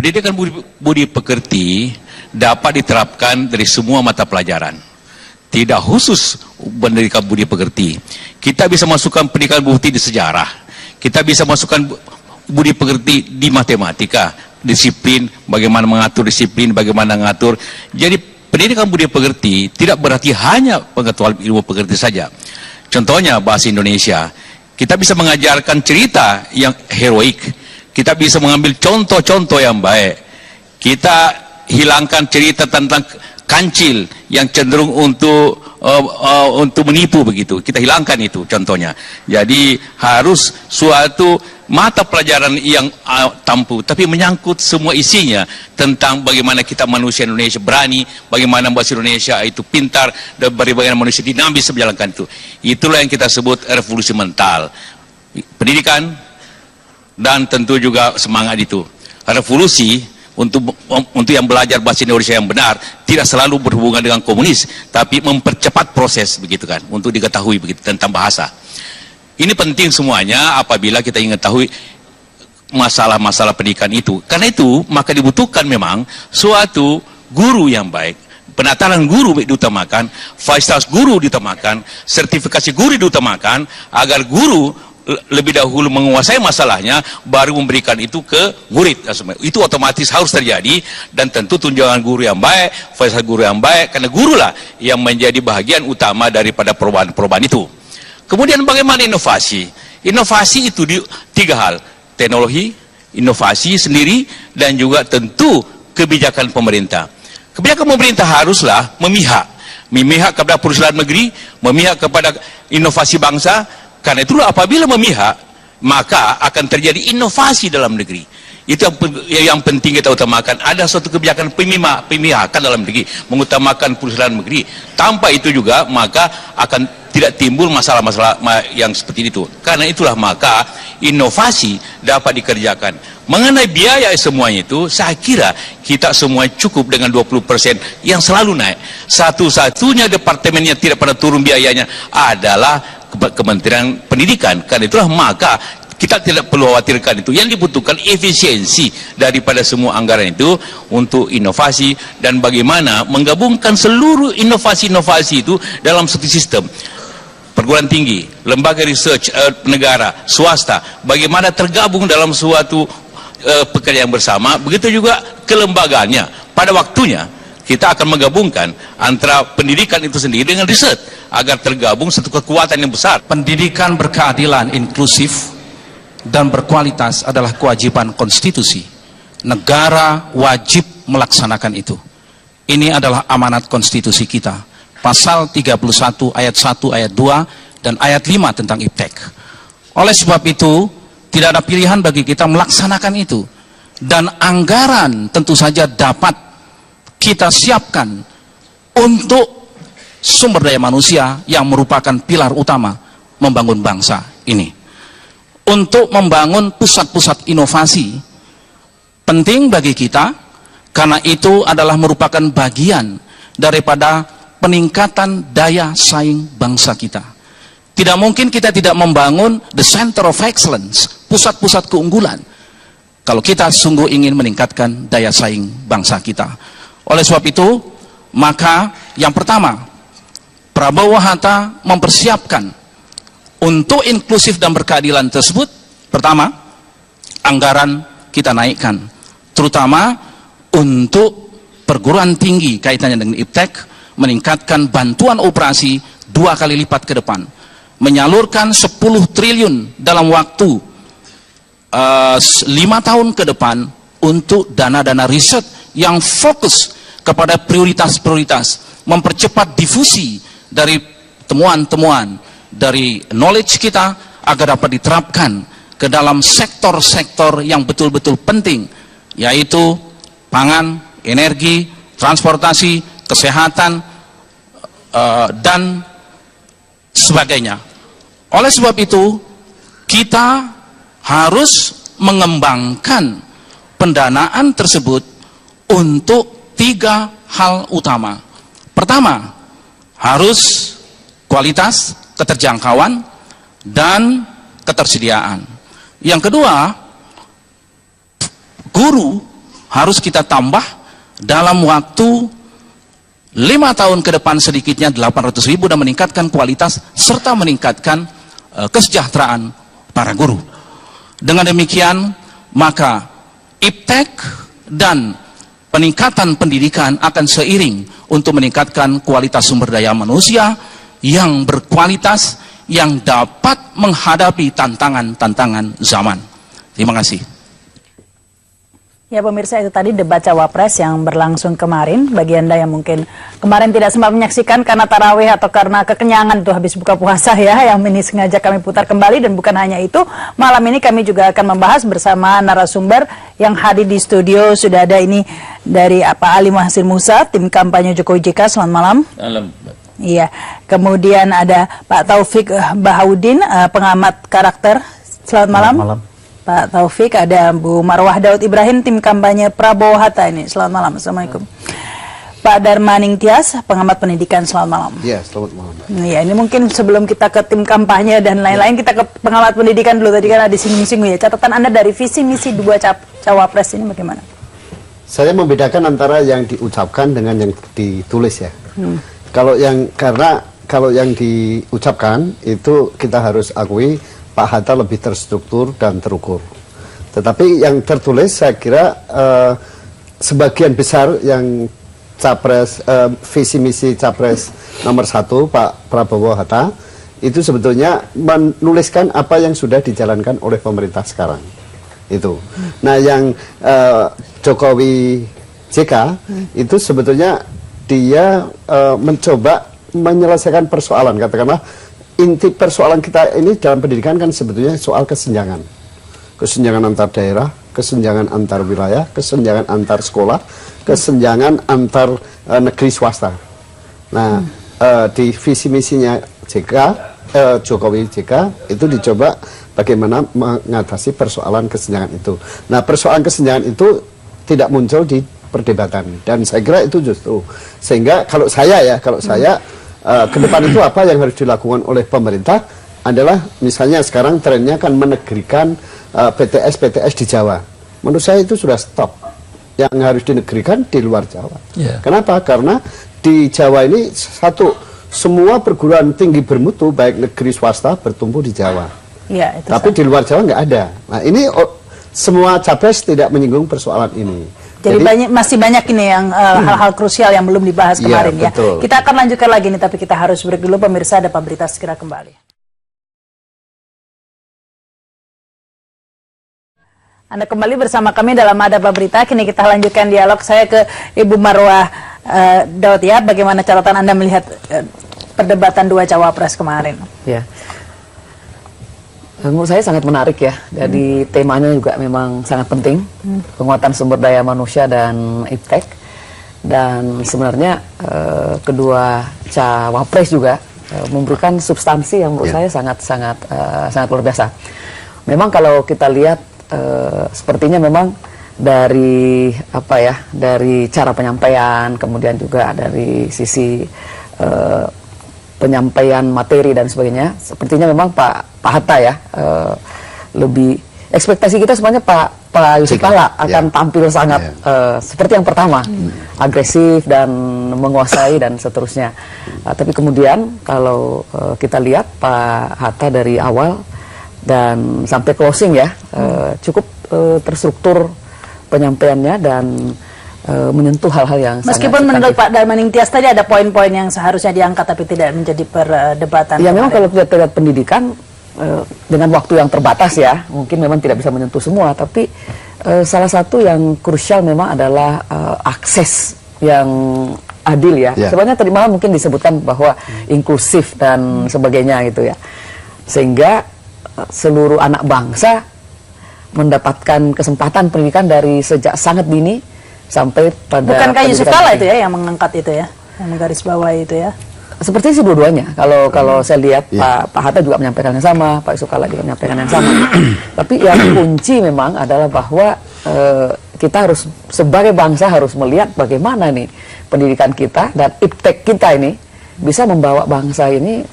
Pendidikan budi pekerti dapat diterapkan dari semua mata pelajaran. Tidak khusus pendidikan budi pekerti. Kita bisa masukkan pendidikan budi di sejarah. Kita bisa masukkan budi pekerti di matematika, disiplin, bagaimana mengatur disiplin, bagaimana mengatur. Jadi pendidikan budi pekerti tidak berarti hanya pengetahuan ilmu pekerti saja. Contohnya bahasa Indonesia. Kita bisa mengajarkan cerita yang heroik. Kita bisa mengambil contoh-contoh yang baik. Kita hilangkan cerita tentang kancil yang cenderung untuk menipu begitu. Kita hilangkan itu contohnya. Jadi harus suatu mata pelajaran yang tampu, tapi menyangkut semua isinya tentang bagaimana kita manusia Indonesia berani, bagaimana bahasa Indonesia itu pintar, dan bagaimana manusia dinamis menjalankan itu. Itulah yang kita sebut revolusi mental. Pendidikan dan tentu juga semangat itu. Revolusi untuk yang belajar bahasa Indonesia yang benar tidak selalu berhubungan dengan komunis, tapi mempercepat proses begitu kan, untuk diketahui begitu tentang bahasa. Ini penting semuanya apabila kita ingin tahu masalah-masalah pendidikan itu. Karena itu maka dibutuhkan memang suatu guru yang baik. Penataran guru diutamakan, fasilitas guru diutamakan, sertifikasi guru diutamakan, agar guru lebih dahulu menguasai masalahnya, baru memberikan itu ke murid. Itu otomatis harus terjadi, dan tentu tunjangan guru yang baik, fasilitas guru yang baik, karena gurulah yang menjadi bahagian utama daripada perubahan-perubahan itu. Kemudian bagaimana inovasi? Inovasi itu di tiga hal: teknologi, inovasi sendiri, dan juga tentu kebijakan pemerintah. Kebijakan pemerintah haruslah memihak kepada perusahaan negeri, memihak kepada inovasi bangsa. Karena itulah apabila memihak, maka akan terjadi inovasi dalam negeri. Itu yang penting kita utamakan. Ada suatu kebijakan pemihakan dalam negeri, mengutamakan perusahaan negeri. Tanpa itu juga maka akan tidak timbul masalah-masalah yang seperti itu. Karena itulah maka inovasi dapat dikerjakan. Mengenai biaya semuanya itu, saya kira kita semua cukup dengan 20% yang selalu naik. Satu-satunya departemen yang tidak pernah turun biayanya adalah Kementerian Pendidikan. Karena itulah maka kita tidak perlu khawatirkan itu. Yang dibutuhkan efisiensi daripada semua anggaran itu untuk inovasi, dan bagaimana menggabungkan seluruh inovasi-inovasi itu dalam satu sistem. Perguruan tinggi, lembaga research negara, swasta, bagaimana tergabung dalam suatu pekerjaan bersama. Begitu juga kelembagaannya. Pada waktunya kita akan menggabungkan antara pendidikan itu sendiri dengan riset, agar tergabung satu kekuatan yang besar. Pendidikan berkeadilan, inklusif, dan berkualitas adalah kewajiban konstitusi. Negara wajib melaksanakan itu. Ini adalah amanat konstitusi kita. Pasal 31 ayat 1, ayat 2, dan ayat 5 tentang iptek. Oleh sebab itu, tidak ada pilihan bagi kita melaksanakan itu. Dan anggaran tentu saja dapat kita siapkan untuk sumber daya manusia yang merupakan pilar utama membangun bangsa ini. Untuk membangun pusat-pusat inovasi penting bagi kita, karena itu adalah merupakan bagian daripada peningkatan daya saing bangsa kita. Tidak mungkin kita tidak membangun the center of excellence, pusat-pusat keunggulan, kalau kita sungguh ingin meningkatkan daya saing bangsa kita. Oleh sebab itu, maka yang pertama, Prabowo Hatta mempersiapkan untuk inklusif dan berkeadilan tersebut. Pertama, anggaran kita naikkan, terutama untuk perguruan tinggi kaitannya dengan iptek, meningkatkan bantuan operasi 2 kali lipat ke depan, menyalurkan 10 triliun dalam waktu 5 tahun ke depan untuk dana-dana riset yang fokus kepada prioritas-prioritas, mempercepat difusi dari temuan-temuan dari knowledge kita agar dapat diterapkan ke dalam sektor-sektor yang betul-betul penting, yaitu pangan, energi, transportasi, kesehatan, dan sebagainya. Oleh sebab itu, kita harus mengembangkan pendanaan tersebut untuk 3 hal utama. Pertama, harus kualitas, keterjangkauan, dan ketersediaan. Yang kedua, guru harus kita tambah dalam waktu 5 tahun ke depan sedikitnya 800.000 dan meningkatkan kualitas serta meningkatkan kesejahteraan para guru. Dengan demikian, maka IPTEK dan peningkatan pendidikan akan seiring untuk meningkatkan kualitas sumber daya manusia yang berkualitas, yang dapat menghadapi tantangan-tantangan zaman. Terima kasih. Ya pemirsa, itu tadi debat Cawapres yang berlangsung kemarin. Bagi Anda yang mungkin kemarin tidak sempat menyaksikan karena tarawih atau karena kekenyangan itu habis buka puasa ya, yang ini sengaja kami putar kembali. Dan bukan hanya itu, malam ini kami juga akan membahas bersama narasumber yang hadir di studio. Sudah ada ini dari Pak Ali Mahsir Musa, tim kampanye Jokowi JK. Selamat malam. Malam. Iya, kemudian ada Pak Taufik Bahaudin, pengamat karakter. Selamat malam. Malam. Pak Taufik, ada Bu Marwah Daud Ibrahim, tim kampanye Prabowo Hatta ini. Selamat malam, Assalamualaikum. Pak Darmaning Tias, pengamat pendidikan. Selamat malam. Iya, selamat malam. Iya, ini mungkin sebelum kita ke tim kampanye dan lain-lain, kita ke pengamat pendidikan dulu. Tadi kan ada disinggung-singgung ya. Catatan Anda dari visi misi dua cawapres ini bagaimana? Saya membedakan antara yang diucapkan dengan yang ditulis ya. Kalau yang diucapkan itu kita harus akui Pak Hatta lebih terstruktur dan terukur. Tetapi yang tertulis saya kira sebagian besar yang capres visi misi capres nomor 1 Pak Prabowo Hatta itu sebetulnya menuliskan apa yang sudah dijalankan oleh pemerintah sekarang. Itu. Nah yang Jokowi JK itu sebetulnya dia mencoba menyelesaikan persoalan, katakanlah inti persoalan kita ini dalam pendidikan kan sebetulnya soal kesenjangan. Kesenjangan antar daerah, kesenjangan antar wilayah, kesenjangan antar sekolah, kesenjangan antar negeri swasta. Nah, di visi misinya Jokowi JK itu dicoba bagaimana mengatasi persoalan kesenjangan itu. Nah, persoalan kesenjangan itu tidak muncul di perdebatan dan saya kira itu justru sehingga kalau saya ke depan itu apa yang harus dilakukan oleh pemerintah adalah misalnya sekarang trennya kan menegrikan PTS di Jawa. Menurut saya itu sudah stop. Yang harus dinegrikan di luar Jawa. Kenapa? Karena di Jawa ini semua perguruan tinggi bermutu baik negeri swasta bertumbuh di Jawa. Ya, itu tapi di luar Jawa nggak ada. Nah ini semua capres tidak menyinggung persoalan ini. Jadi masih banyak ini yang hal-hal krusial yang belum dibahas kemarin ya. Betul. Kita akan lanjutkan lagi nih, tapi kita harus break dulu pemirsa, ada Pak Berita segera kembali. Anda kembali bersama kami dalam Ada Pak Berita. Kini kita lanjutkan dialog saya ke Ibu Marwah Daud ya. Bagaimana catatan Anda melihat perdebatan dua cawapres kemarin? Ya. Menurut saya sangat menarik ya, jadi temanya juga memang sangat penting, penguatan sumber daya manusia dan IPTEK, dan sebenarnya kedua cawapres juga memberikan substansi yang menurut saya sangat luar biasa. Memang kalau kita lihat sepertinya memang dari dari cara penyampaian, kemudian juga dari sisi penyampaian materi dan sebagainya, sepertinya memang Pak Hatta ya lebih ekspektasi kita sebenarnya Pak Yusuf Kalla akan tampil sangat seperti yang pertama, agresif dan menguasai dan seterusnya. Tapi kemudian kalau kita lihat Pak Hatta dari awal dan sampai closing ya cukup terstruktur penyampaiannya dan menyentuh hal-hal yang meskipun menurut Pak Darmaning Tias tadi ada poin-poin yang seharusnya diangkat tapi tidak menjadi perdebatan. Ya memang kalau kita lihat pendidikan dengan waktu yang terbatas ya mungkin memang tidak bisa menyentuh semua, tapi salah satu yang krusial memang adalah akses yang adil ya. Sebenarnya tadi malam mungkin disebutkan bahwa inklusif dan sebagainya gitu ya, sehingga seluruh anak bangsa mendapatkan kesempatan pendidikan dari sejak sangat dini sampai pada. Bukankah Yusuf Kalla itu ya yang mengangkat itu ya, yang menggarisbawahi itu ya? Seperti sih dua-duanya. Kalau saya lihat Pak Hatta juga menyampaikan yang sama, Pak Yusuf Kalla juga menyampaikan yang sama. Tapi yang kunci memang adalah bahwa kita harus sebagai bangsa harus melihat bagaimana nih pendidikan kita dan IPTEK kita ini bisa membawa bangsa ini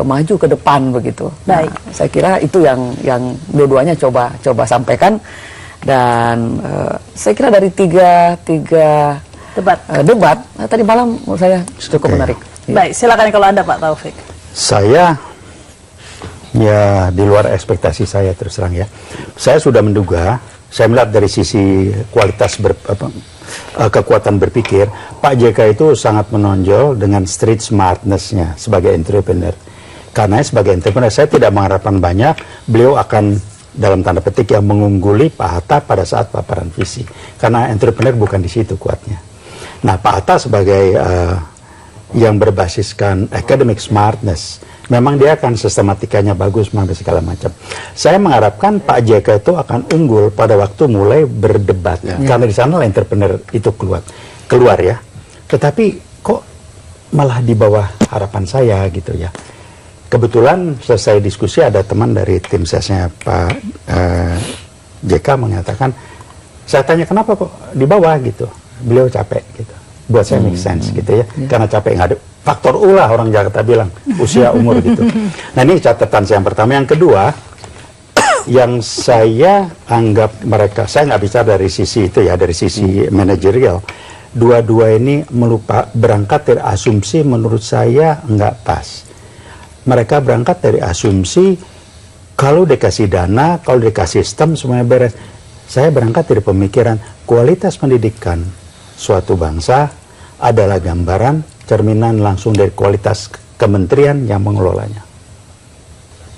maju ke depan begitu. Nah, saya kira itu yang dua-duanya coba sampaikan. Dan saya kira dari tiga debat tadi malam menurut saya cukup menarik. Baik, silakan kalau Anda Pak Taufik. Saya ya di luar ekspektasi saya terus terang ya. Saya sudah menduga, saya melihat dari sisi kualitas kekuatan berpikir, Pak JK itu sangat menonjol dengan street smartness-nya sebagai entrepreneur. Karena sebagai entrepreneur saya tidak mengharapkan banyak, beliau akan dalam tanda petik yang mengungguli Pak Hatta pada saat paparan visi. Karena entrepreneur bukan di situ kuatnya. Nah, Pak Hatta sebagai yang berbasiskan academic smartness, memang dia akan sistematikanya bagus, memang segala macam. Saya mengharapkan Pak JK itu akan unggul pada waktu mulai berdebat, karena di sana entrepreneur itu keluar ya. Tetapi kok malah di bawah harapan saya gitu ya. Kebetulan selesai diskusi ada teman dari tim sesnya Pak JK mengatakan, saya tanya kenapa kok di bawah gitu. Beliau capek gitu. Buat saya make sense gitu ya. Karena capek nggak ada. Faktor U lah orang Jakarta bilang, usia umur gitu. Nah ini catatan saya yang pertama. Yang kedua, yang saya anggap mereka, saya nggak bicara dari sisi itu ya, dari sisi manajerial. Dua-dua ini berangkat dari asumsi menurut saya nggak pas. Mereka berangkat dari asumsi kalau dikasih dana, kalau dikasih sistem semuanya beres. Saya berangkat dari pemikiran kualitas pendidikan suatu bangsa adalah gambaran cerminan langsung dari kualitas kementerian yang mengelolanya.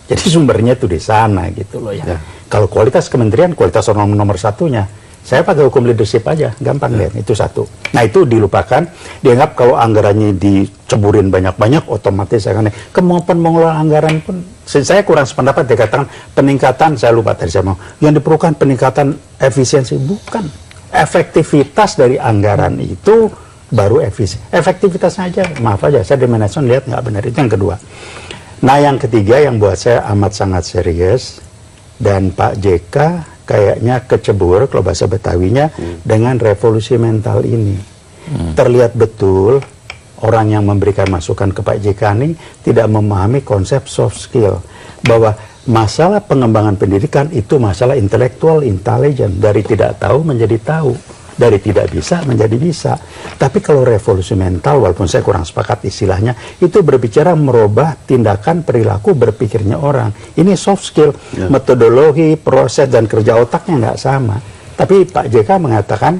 Jadi sumbernya itu di sana gitu loh ya. Kalau kualitas kementerian, kualitas orang nomor satunya, saya pakai hukum leadership aja, gampang deh, itu satu. Nah itu dilupakan, dianggap kalau anggarannya diceburin banyak-banyak, otomatis akan kemampuan mengelola anggaran pun, saya kurang sependapat dikatakan peningkatan, saya lupa tadi saya mau, yang diperlukan peningkatan efisiensi, bukan. Efektivitas dari anggaran itu baru efisien. Efektivitasnya aja, maaf aja, saya di manajemen lihat nggak benar, itu yang kedua. Nah yang ketiga yang buat saya amat sangat serius, dan Pak JK kayaknya kecebur kalau bahasa Betawinya dengan revolusi mental ini. Terlihat betul orang yang memberikan masukan ke Pak JK ini tidak memahami konsep soft skill, bahwa masalah pengembangan pendidikan itu masalah intelektual, intelijen, dari tidak tahu menjadi tahu, dari tidak bisa menjadi bisa. Tapi kalau revolusi mental, walaupun saya kurang sepakat istilahnya, itu berbicara merubah tindakan, perilaku, berpikirnya orang. Ini soft skill, metodologi, proses, dan kerja otaknya nggak sama. Tapi Pak JK mengatakan,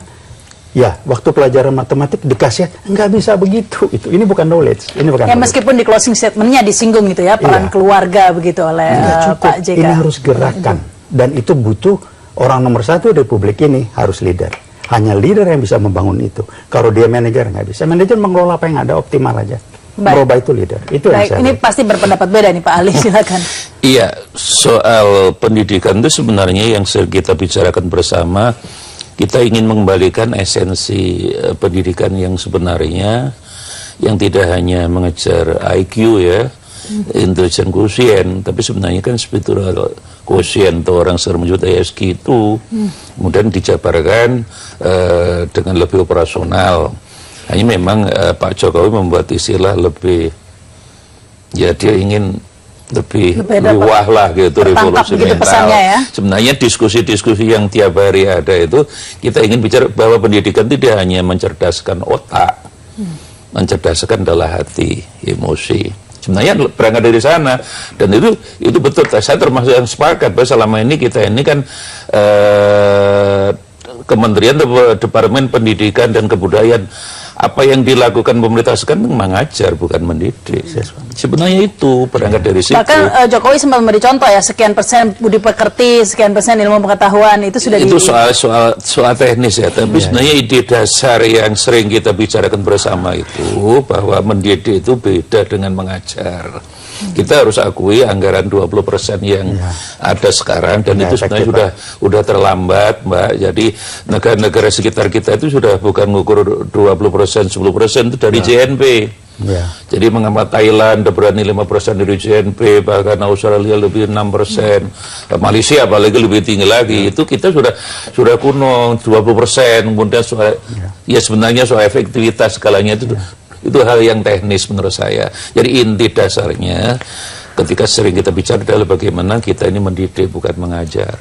ya waktu pelajaran matematik dikasih nggak bisa begitu. Ini bukan knowledge. Ini bukan knowledge. Meskipun di closing statementnya disinggung gitu ya, peran keluarga begitu oleh Pak JK. Ini harus gerakan. Dan itu butuh orang nomor satu di Republik ini harus leader. Hanya leader yang bisa membangun itu. Kalau dia manajer nggak bisa. Manajer mengelola apa yang ada optimal aja. Merubah itu leader. Itu yang saya ini pasti berpendapat beda nih Pak Ali, silakan. Iya, soal pendidikan itu sebenarnya yang kita bicarakan bersama, kita ingin mengembalikan esensi pendidikan yang sebenarnya, yang tidak hanya mengejar IQ ya, intelligent quotient, tapi sebenarnya kan spiritual quotient atau orang sering menyebut ISQ itu kemudian dijabarkan dengan lebih operasional. Hanya memang Pak Jokowi membuat istilah lebih, ya dia ingin lebih wah lah gitu, revolusi mental. Ya? Sebenarnya diskusi-diskusi yang tiap hari ada itu, kita ingin bicara bahwa pendidikan tidak hanya mencerdaskan otak, mencerdaskan adalah hati, emosi. Sebenarnya berangkat dari sana, dan itu betul. Saya termasuk yang sepakat bahwa selama ini kita ini kan Kementerian Departemen Pendidikan dan Kebudayaan, apa yang dilakukan pemerintah sekarang mengajar bukan mendidik. Sebenarnya itu berangkat dari situ. Bahkan Jokowi sempat memberi contoh ya, sekian persen budi pekerti, sekian persen ilmu pengetahuan, itu sudah itu soal teknis ya. Tapi sebenarnya ide dasar yang sering kita bicarakan bersama itu bahwa mendidik itu beda dengan mengajar. Kita harus akui anggaran 20% yang ada sekarang, dan itu sebenarnya sudah terlambat, Mbak. Jadi negara-negara sekitar kita itu sudah bukan mengukur 20%, 10% itu dari JNP. Jadi mengapa Thailand berani 5% dari JNP, bahkan Australia lebih 6%, Malaysia apalagi lebih tinggi lagi. Itu kita sudah kuno 20%. Kemudian soal, ya sebenarnya soal efektivitas skalanya itu hal yang teknis menurut saya. Jadi inti dasarnya ketika sering kita bicara adalah bagaimana kita ini mendidik bukan mengajar.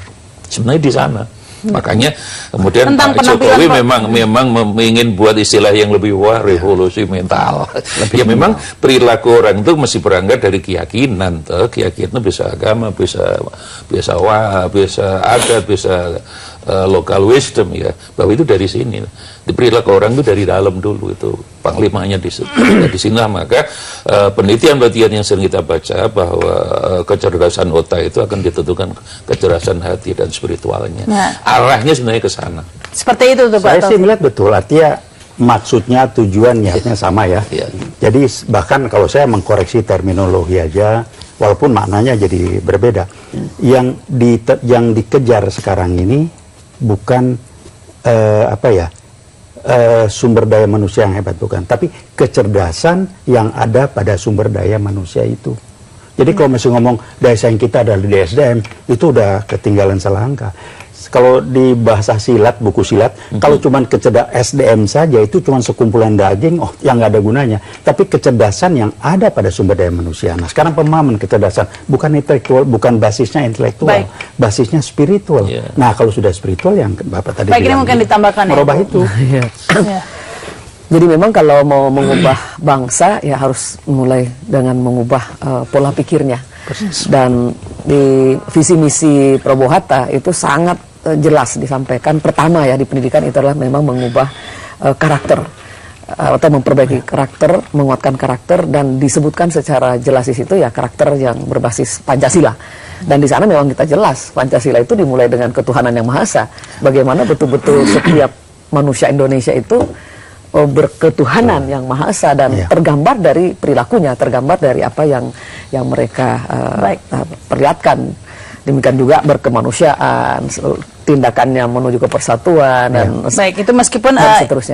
Sebenarnya di sana. Makanya kemudian Tentang Pak Jokowi penampilan, memang ingin buat istilah yang lebih revolusi mental. Ya memang perilaku orang itu mesti berangkat dari keyakinan. Keyakinan bisa agama, bisa adat, bisa local wisdom ya. Bahwa itu dari sini. Di perilaku orang itu dari dalam dulu, itu panglimanya di sini. Maka penelitian-penelitian yang sering kita baca bahwa kecerdasan otak itu akan ditentukan kecerdasan hati dan spiritualnya. Arahnya sebenarnya ke sana. Seperti itu tuh Pak. Saya sih melihat betul, artinya maksudnya, tujuan, niatnya sama ya. Jadi bahkan kalau saya mengkoreksi terminologi aja, walaupun maknanya jadi berbeda. Yang dikejar sekarang ini bukan sumber daya manusia yang hebat, bukan, tapi kecerdasan yang ada pada sumber daya manusia itu. Jadi kalau masih ngomong daya saing kita adalah di SDM, itu udah ketinggalan salah angka. Kalau di bahasa silat, buku silat, kalau cuman kecerdasan SDM saja itu cuman sekumpulan daging, yang nggak ada gunanya. Tapi kecerdasan yang ada pada sumber daya manusia. Nah, sekarang pemahaman kecerdasan bukan intelektual, bukan basisnya intelektual, basisnya spiritual. Nah, kalau sudah spiritual yang Bapak tadi bilang, ini mungkin ditambahkan merubah itu. Jadi memang kalau mau mengubah bangsa ya harus mulai dengan mengubah pola pikirnya. Dan di visi misi Prabowo Hatta itu sangat jelas disampaikan. Pertama ya di pendidikan itu adalah memang mengubah karakter atau memperbaiki karakter, menguatkan karakter, dan disebutkan secara jelas di situ ya karakter yang berbasis Pancasila. Dan di sana memang kita jelas Pancasila itu dimulai dengan ketuhanan yang Maha Esa. Bagaimana betul-betul setiap manusia Indonesia itu berketuhanan yang Maha Esa dan tergambar dari perilakunya, tergambar dari apa yang mereka perlihatkan. Demikian juga berkemanusiaan, tindakannya menuju ke persatuan dan baik, itu meskipun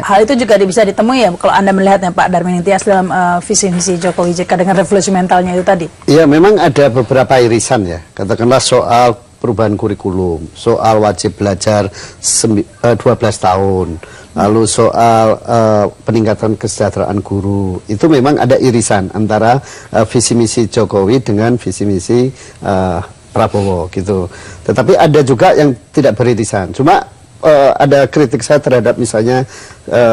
hal itu juga bisa ditemui ya kalau Anda melihatnya Pak Darmin Tias dalam visi misi Jokowi JK dengan revolusi mentalnya itu tadi. Iya, memang ada beberapa irisan ya. Katakanlah soal perubahan kurikulum, soal wajib belajar 12 tahun, lalu soal peningkatan kesejahteraan guru. Itu memang ada irisan antara visi misi Jokowi dengan visi misi Prabowo gitu. Tetapi ada juga yang tidak beririsan. Cuma ada kritik saya terhadap misalnya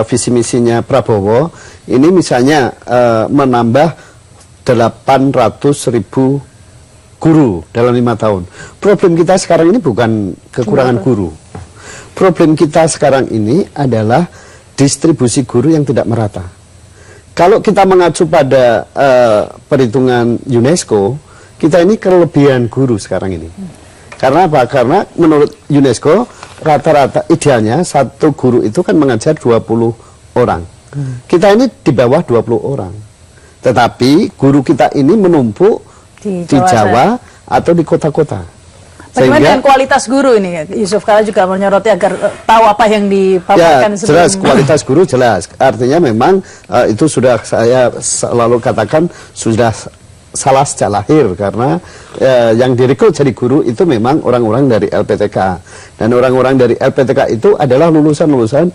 visi misinya Prabowo ini misalnya menambah 800.000 guru dalam 5 tahun. Problem kita sekarang ini bukan kekurangan guru. Problem kita sekarang ini adalah distribusi guru yang tidak merata. Kalau kita mengacu pada perhitungan UNESCO, kita ini kelebihan guru sekarang ini. Karena apa? Karena menurut UNESCO rata-rata idealnya satu guru itu kan mengajar 20 orang. Kita ini di bawah 20 orang. Tetapi guru kita ini menumpuk di Jawa atau di kota-kota. Bagaimana dengan kualitas guru ini? Yusuf Kala juga menyoroti agar tahu apa yang dipaparkan sebelum. Jelas kualitas guru jelas. Artinya memang itu sudah saya selalu katakan sudah salah sejak lahir, karena yang direkrut jadi guru itu memang orang-orang dari LPTK, dan orang-orang dari LPTK itu adalah lulusan-lulusan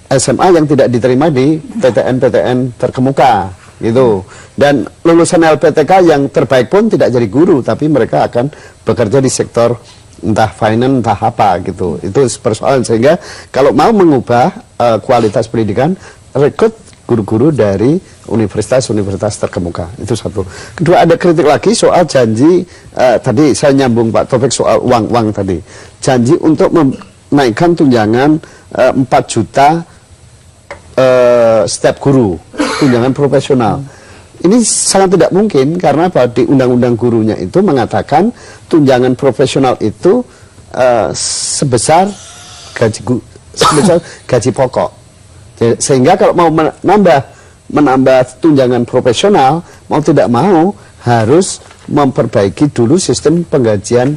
SMA yang tidak diterima di PTN-PTN terkemuka gitu. Dan lulusan LPTK yang terbaik pun tidak jadi guru, tapi mereka akan bekerja di sektor entah finance entah apa gitu. Itu persoalan. Sehingga kalau mau mengubah kualitas pendidikan, rekrut guru-guru dari universitas-universitas terkemuka. Itu satu. Kedua, ada kritik lagi soal janji tadi saya nyambung Pak Taufik soal uang tadi. Janji untuk menaikkan tunjangan 4 juta setiap guru, tunjangan profesional. Ini sangat tidak mungkin, karena di undang-undang gurunya itu mengatakan tunjangan profesional itu sebesar gaji pokok. Sehingga kalau mau menambah tunjangan profesional, mau tidak mau harus memperbaiki dulu sistem penggajian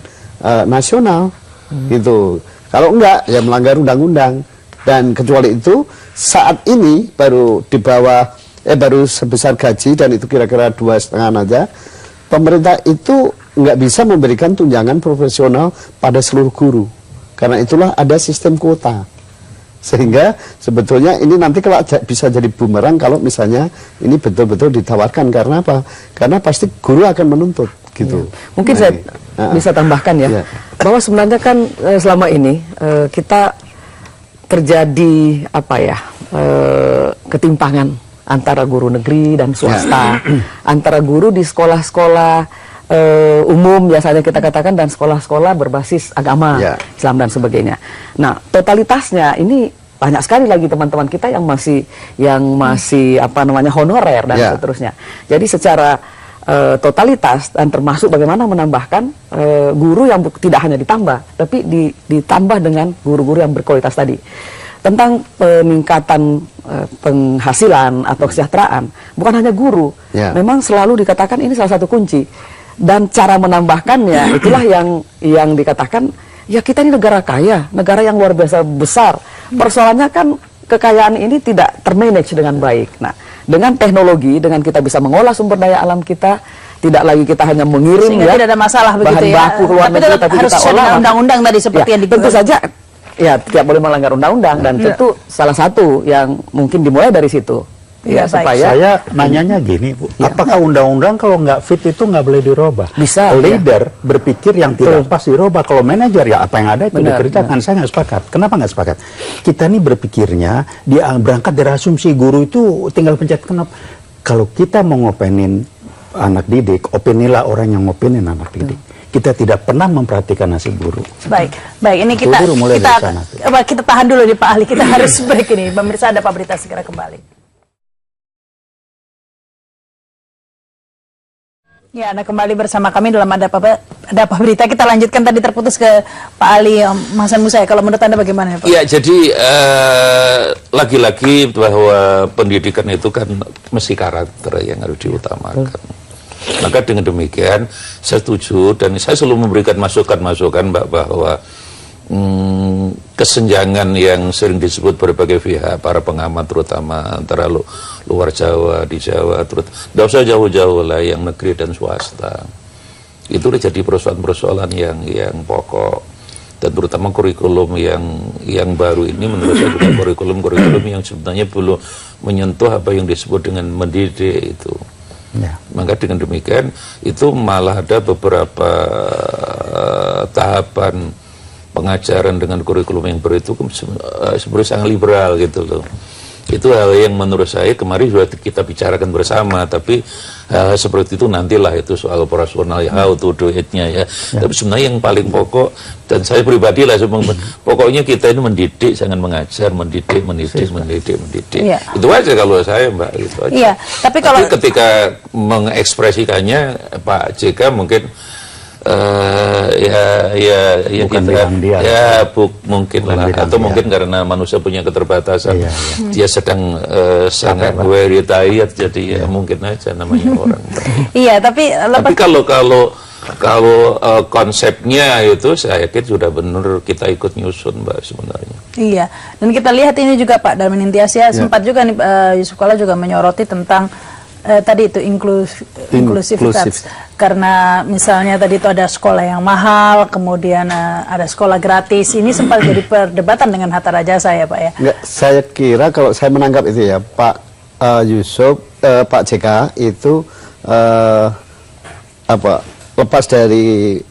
nasional gitu. Kalau enggak ya melanggar undang-undang. Dan kecuali itu saat ini baru di bawah baru sebesar gaji, dan itu kira-kira 2,5 aja. Pemerintah itu nggak bisa memberikan tunjangan profesional pada seluruh guru, karena itulah ada sistem kuota. Sehingga sebetulnya ini nanti kalau bisa jadi bumerang kalau misalnya ini betul-betul ditawarkan. Karena apa? Karena pasti guru akan menuntut. gitu. Mungkin saya bisa tambahkan ya, bahwa sebenarnya kan selama ini kita terjadi apa ya, ketimpangan antara guru negeri dan swasta, antara guru di sekolah-sekolah umum biasanya kita katakan dan sekolah-sekolah berbasis agama, Islam dan sebagainya. Nah, totalitasnya ini banyak sekali lagi teman-teman kita yang masih apa namanya honorer dan seterusnya. Jadi secara totalitas dan termasuk bagaimana menambahkan guru yang tidak hanya ditambah, tapi ditambah dengan guru-guru yang berkualitas tadi. Tentang peningkatan penghasilan atau kesejahteraan, bukan hanya guru, memang selalu dikatakan ini salah satu kunci. Dan cara menambahkannya itulah yang dikatakan, ya kita ini negara kaya, negara yang luar biasa besar. Persoalannya kan kekayaan ini tidak termanage dengan baik. Nah, dengan teknologi, dengan kita bisa mengolah sumber daya alam kita, tidak lagi kita hanya mengirim sehingga tidak ada masalah begitu bahan baku keluar negeri, tapi harus kita olah undang-undang tadi seperti yang tentu saja ya tidak boleh melanggar undang-undang dan tentu salah satu yang mungkin dimulai dari situ. Ya, supaya saya nanyanya gini, Bu, apakah undang-undang kalau nggak fit itu nggak boleh dirubah? Bisa. Leader berpikir yang tidak pas dirubah. Kalau manajer ya apa yang ada itu dikerjakan. Saya nggak sepakat. Kenapa nggak sepakat? Kita ini berpikirnya dia berangkat dari asumsi guru itu tinggal pencet kenapa. Kalau kita mau ngopenin anak didik, opinilah orang yang ngopenin anak didik. Kita tidak pernah memperhatikan nasib guru. Baik, ini kita tahan dulu nih Pak Ahli. Kita harus break ini. Pemirsa, ada Pak Berita segera kembali. Ya, Anda kembali bersama kami dalam ada apa berita. Kita lanjutkan tadi terputus ke Pak Ali Hasan Musa. Kalau menurut Anda bagaimana Pak? Ya, jadi lagi-lagi bahwa pendidikan itu kan mesti karakter yang harus diutamakan. Maka dengan demikian saya setuju dan saya selalu memberikan masukan-masukan Mbak bahwa kesenjangan yang sering disebut berbagai pihak, para pengamat terutama antara luar Jawa, di Jawa, tidak usah jauh-jauh lah, yang negeri dan swasta. Itu udah jadi persoalan-persoalan yang pokok. Dan terutama kurikulum yang baru ini menurut saya juga kurikulum yang sebenarnya belum menyentuh apa yang disebut dengan mendidik itu. Maka dengan demikian itu malah ada beberapa tahapan pengajaran dengan kurikulum yang baru itu sebenarnya sangat liberal gitu loh. Itu hal yang menurut saya kemarin sudah kita bicarakan bersama, tapi seperti itu nantilah itu soal operasional ya, how to do it-nya ya. Tapi sebenarnya yang paling pokok, dan saya pribadi lah pokoknya kita ini mendidik, jangan mengajar, mendidik. Itu aja kalau saya Mbak, itu aja. Tapi ketika mengekspresikannya Pak JK mungkin bukan dia. Mungkin lah, atau mungkin karena manusia punya keterbatasan, dia sedang sangat very tired, jadi mungkin aja namanya orang. Tapi kalau konsepnya itu saya yakin sudah benar kita ikut nyusun Mbak sebenarnya. Iya, dan kita lihat ini juga Pak Darmin Intias sempat juga nih Yusuf Kala juga menyoroti tentang tadi itu inklusivitas. Karena misalnya tadi itu ada sekolah yang mahal, kemudian ada sekolah gratis. Ini sempat jadi perdebatan dengan Hatta Rajasa ya Pak ya? Enggak, saya kira kalau saya menangkap itu ya Pak Yusuf, Pak JK itu lepas dari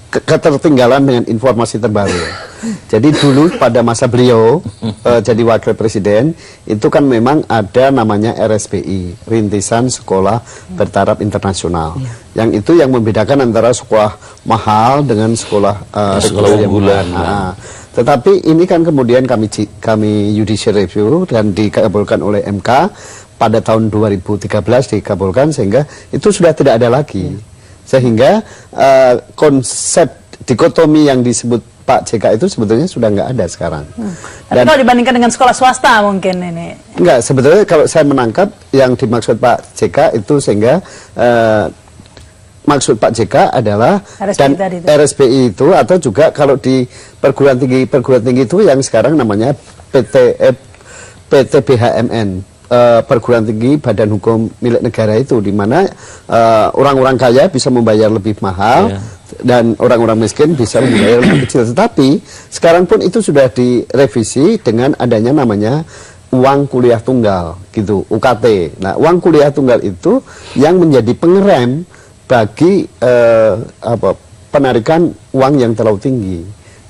ketertinggalan dengan informasi terbaru. Jadi dulu pada masa beliau jadi wakil presiden itu kan memang ada namanya RSBI, Rintisan Sekolah Bertaraf Internasional. Yang itu yang membedakan antara sekolah mahal dengan sekolah unggulan. Tetapi ini kan kemudian kami judicial review dan dikabulkan oleh MK pada tahun 2013 dikabulkan, sehingga itu sudah tidak ada lagi. Sehingga konsep dikotomi yang disebut Pak JK itu sebetulnya sudah nggak ada sekarang. Tapi kalau dibandingkan dengan sekolah swasta mungkin ini? Enggak, sebetulnya kalau saya menangkap yang dimaksud Pak JK itu sehingga maksud Pak JK adalah RSBI itu atau juga kalau di perguruan tinggi itu yang sekarang namanya PTBHMN. Perguruan tinggi badan hukum milik negara itu, di mana orang-orang kaya bisa membayar lebih mahal dan orang-orang miskin bisa membayar lebih kecil. Tetapi sekarang pun itu sudah direvisi dengan adanya namanya uang kuliah tunggal gitu, UKT. Nah, uang kuliah tunggal itu yang menjadi pengerem bagi penarikan uang yang terlalu tinggi.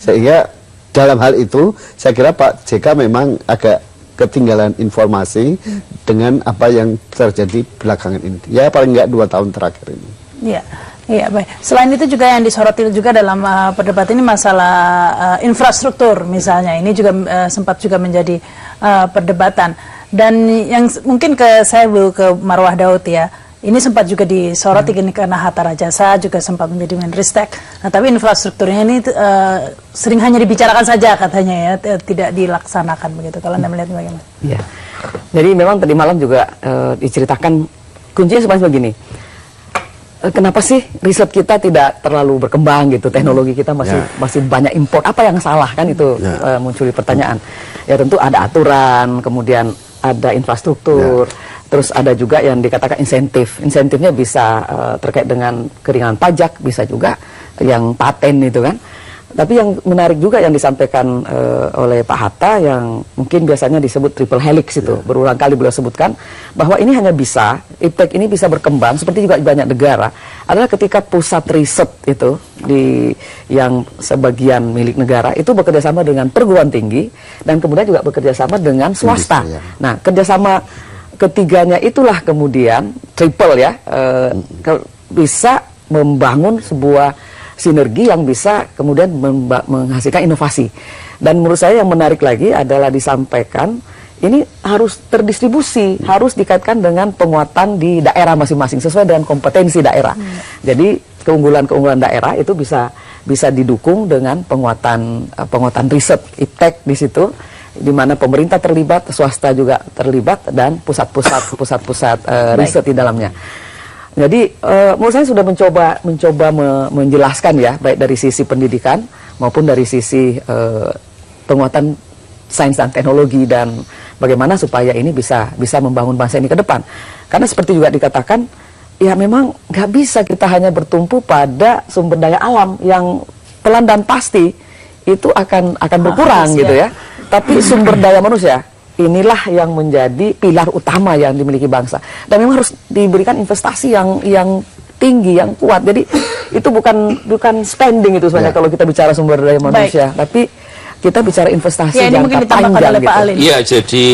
Sehingga dalam hal itu saya kira Pak JK memang agak ketinggalan informasi dengan apa yang terjadi belakangan ini. Ya paling nggak 2 tahun terakhir ini. Iya. Iya, baik. Selain itu juga yang disoroti juga dalam perdebatan ini masalah infrastruktur misalnya. Ini juga sempat juga menjadi perdebatan. Dan yang mungkin saya ke Marwah Daud ya. Ini sempat juga disoroti karena Hatta Rajasa juga sempat menjadi Menristek. Nah, tapi infrastrukturnya ini sering hanya dibicarakan saja katanya ya, tidak dilaksanakan begitu. Kalau Anda melihat bagaimana? Iya. Jadi memang tadi malam juga diceritakan kuncinya sebenarnya begini. Kenapa sih riset kita tidak terlalu berkembang gitu, teknologi kita masih banyak import, apa yang salah kan itu muncul pertanyaan. Ya tentu ada aturan, kemudian ada infrastruktur, terus ada juga yang dikatakan insentifnya bisa terkait dengan keringanan pajak, bisa juga yang paten itu kan. Tapi yang menarik juga yang disampaikan oleh Pak Hatta yang mungkin biasanya disebut triple helix itu, berulang kali beliau sebutkan bahwa ini hanya bisa, IPTEK ini bisa berkembang seperti juga di banyak negara adalah ketika pusat riset itu yang sebagian milik negara itu bekerjasama dengan perguruan tinggi dan kemudian juga bekerjasama dengan swasta. Nah, kerjasama ketiganya itulah kemudian triple ya bisa membangun sebuah sinergi yang bisa kemudian menghasilkan inovasi. Dan menurut saya yang menarik lagi adalah disampaikan ini harus terdistribusi, harus dikaitkan dengan penguatan di daerah masing-masing sesuai dengan kompetensi daerah. Jadi keunggulan-keunggulan daerah itu bisa didukung dengan penguatan riset IPTEK di situ, di mana pemerintah terlibat, swasta juga terlibat dan pusat-pusat riset di dalamnya. Jadi menurut saya sudah mencoba menjelaskan ya, baik dari sisi pendidikan maupun dari sisi penguatan sains dan teknologi dan bagaimana supaya ini bisa membangun bangsa ini ke depan. Karena seperti juga dikatakan, ya memang nggak bisa kita hanya bertumpu pada sumber daya alam yang pelan dan pasti itu akan berkurang gitu ya. Tapi sumber daya manusia inilah yang menjadi pilar utama yang dimiliki bangsa dan memang harus diberikan investasi yang tinggi, yang kuat. Jadi itu bukan spending itu sebenarnya kalau kita bicara sumber daya manusia, tapi kita bicara investasi jangka panjang gitu. Iya, jadi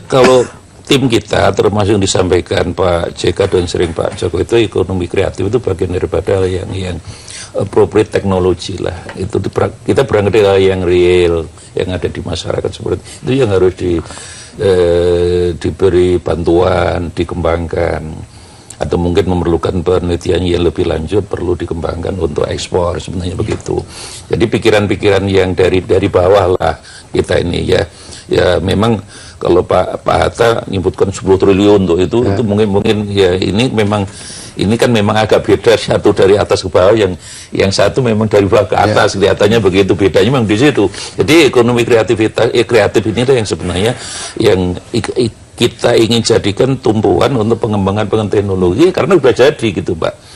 kalau tim kita termasuk yang disampaikan Pak JK dan sering Pak Joko itu ekonomi kreatif itu bagian daripada yang appropriate teknologi lah. Itu kita berangkat dari yang real yang ada di masyarakat seperti itu yang harus diberi bantuan, dikembangkan, atau mungkin memerlukan penelitian yang lebih lanjut perlu dikembangkan untuk ekspor sebenarnya begitu. Jadi pikiran-pikiran yang dari bawah lah kita ini ya memang kalau Pak Hatta menyebutkan 10 triliun untuk itu mungkin ya ini kan memang agak beda, satu dari atas ke bawah, yang satu memang dari bawah ke atas, kelihatannya begitu bedanya memang di situ. Jadi ekonomi kreatif ini yang sebenarnya yang kita ingin jadikan tumpuan untuk pengembangan teknologi karena sudah jadi gitu Pak.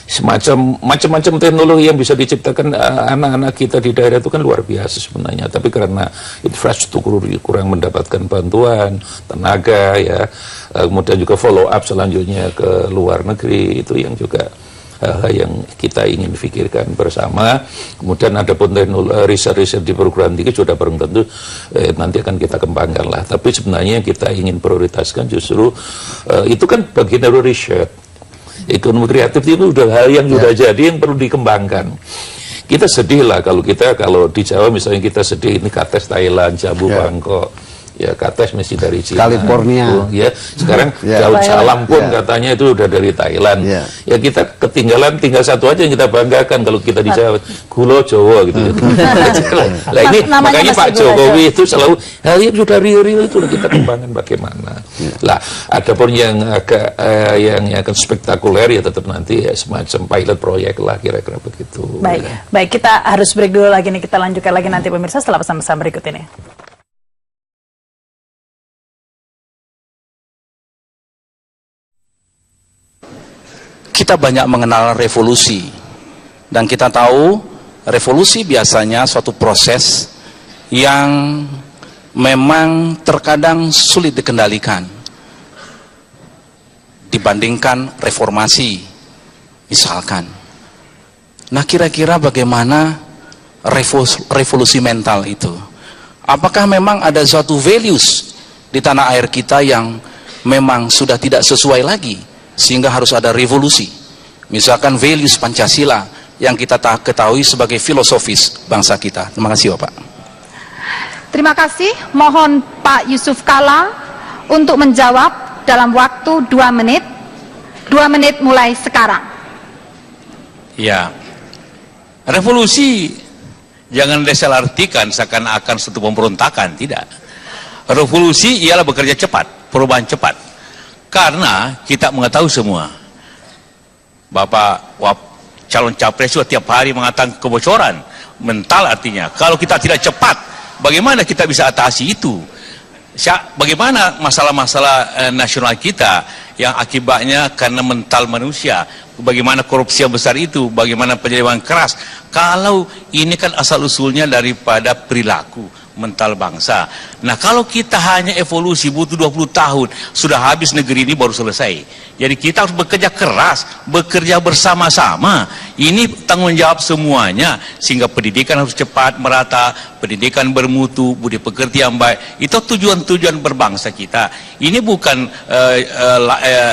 Macam-macam teknologi yang bisa diciptakan anak-anak kita di daerah itu kan luar biasa sebenarnya, tapi karena infrastruktur kurang mendapatkan bantuan, tenaga ya, kemudian juga follow up selanjutnya ke luar negeri, itu yang juga yang kita ingin pikirkan bersama. Kemudian ada pun riset-riset di perguruan tinggi sudah bareng tentu nanti akan kita kembangkan lah, tapi sebenarnya yang kita ingin prioritaskan justru itu kan bagian dari riset. Ekonomi kreatif itu sudah hal yang sudah jadi yang perlu dikembangkan. Kita sedih lah kalau di Jawa misalnya kita sedih ini kates Thailand, jambu Bangkok, ya kates mesti dari Cina, California, ya sekarang daun salam pun katanya itu udah dari Thailand. Ya kita ketinggalan, tinggal satu aja yang kita banggakan kalau kita di Jawa, gula Jawa gitu. Lah ini makanya Pak Jokowi itu selalu hal yang sudah real itu kita kembangkan bagaimana. Lah adapun yang agak yang akan spektakuler ya tetap nanti ya semacam pilot proyek lah kira-kira begitu. Baik kita harus break dulu lagi nih, kita lanjutkan lagi nanti pemirsa setelah pesan-pesan berikut ini. Kita banyak mengenal revolusi dan kita tahu revolusi biasanya suatu proses yang memang terkadang sulit dikendalikan dibandingkan reformasi Misalkan. Nah, kira-kira bagaimana revolusi mental itu? Apakah memang ada suatu values di tanah air kita yang memang sudah tidak sesuai lagi sehingga harus ada revolusi? Misalkan values Pancasila yang kita ketahui sebagai filosofis bangsa kita. Terima kasih Bapak. Terima kasih. Mohon Pak Yusuf Kalla untuk menjawab dalam waktu 2 menit. 2 menit mulai sekarang. Ya, revolusi jangan disalahartikan seakan-akan suatu pemberontakan, tidak. Revolusi ialah bekerja cepat, perubahan cepat. Karena kita mengetahui semua, Bapak calon capres itu tiap hari mengatakan kebocoran mental, artinya kalau kita tidak cepat, bagaimana kita bisa atasi itu? Bagaimana masalah-masalah nasional kita yang akibatnya karena mental manusia, bagaimana korupsi yang besar itu, bagaimana penyerangan keras, kalau ini kan asal-usulnya daripada perilaku mental bangsa. Nah, kalau kita hanya evolusi butuh 20 tahun, sudah habis negeri ini baru selesai. Jadi kita harus bekerja keras, bekerja bersama-sama. Ini tanggung jawab semuanya, sehingga pendidikan harus cepat, merata, pendidikan bermutu, budi pekerti yang baik. Itu tujuan-tujuan berbangsa kita. Ini bukan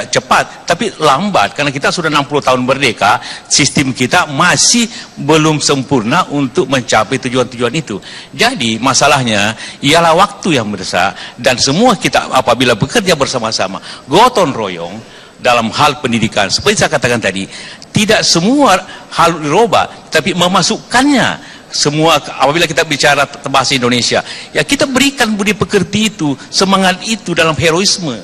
cepat, tapi lambat, karena kita sudah 60 tahun merdeka, sistem kita masih belum sempurna untuk mencapai tujuan-tujuan itu. Jadi masalahnya ialah waktu yang besar, dan semua kita apabila bekerja bersama-sama, gotong royong dalam hal pendidikan, seperti saya katakan tadi, tidak semua hal dirubah, tapi memasukkannya semua. Apabila kita bicara bahasa Indonesia, ya kita berikan budi pekerti itu, semangat itu dalam heroisme.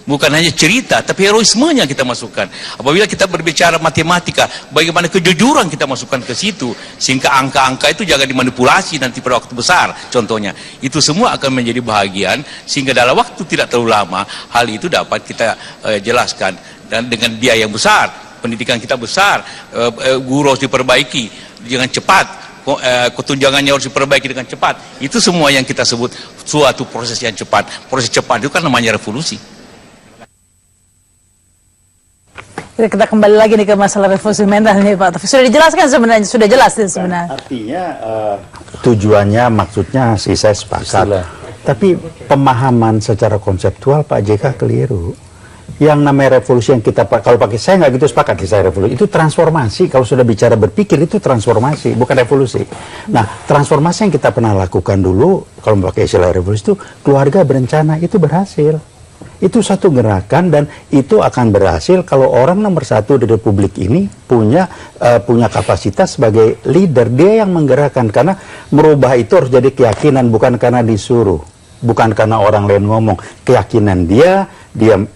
Bukan hanya cerita, tapi heroismenya kita masukkan. Apabila kita berbicara matematika, bagaimana kejujuran kita masukkan ke situ, sehingga angka-angka itu jangan dimanipulasi nanti pada waktu besar. Contohnya, itu semua akan menjadi bahagian, sehingga dalam waktu tidak terlalu lama, hal itu dapat kita jelaskan. Dan dengan biaya yang besar, pendidikan kita besar, guru harus diperbaiki dengan cepat, ketunjangannya harus diperbaiki dengan cepat. Itu semua yang kita sebut suatu proses yang cepat. Proses cepat itu kan namanya revolusi. Kita kembali lagi nih ke masalah revolusi mental nih Pak. Tapi sudah dijelaskan sebenarnya, sudah jelas sebenarnya. Artinya tujuannya, maksudnya sih saya sepakat. Tapi pemahaman secara konseptual Pak JK keliru. Yang namanya revolusi yang kita, kalau pakai saya nggak gitu sepakat di saya revolusi. Itu transformasi. Kalau sudah bicara berpikir itu transformasi, bukan revolusi. Nah, transformasi yang kita pernah lakukan dulu, kalau pakai istilah revolusi itu keluarga berencana, itu berhasil. Itu satu gerakan, dan itu akan berhasil kalau orang nomor satu di Republik ini punya kapasitas sebagai leader. Dia yang menggerakkan, karena merubah itu harus jadi keyakinan, bukan karena disuruh, bukan karena orang lain ngomong. Keyakinan dia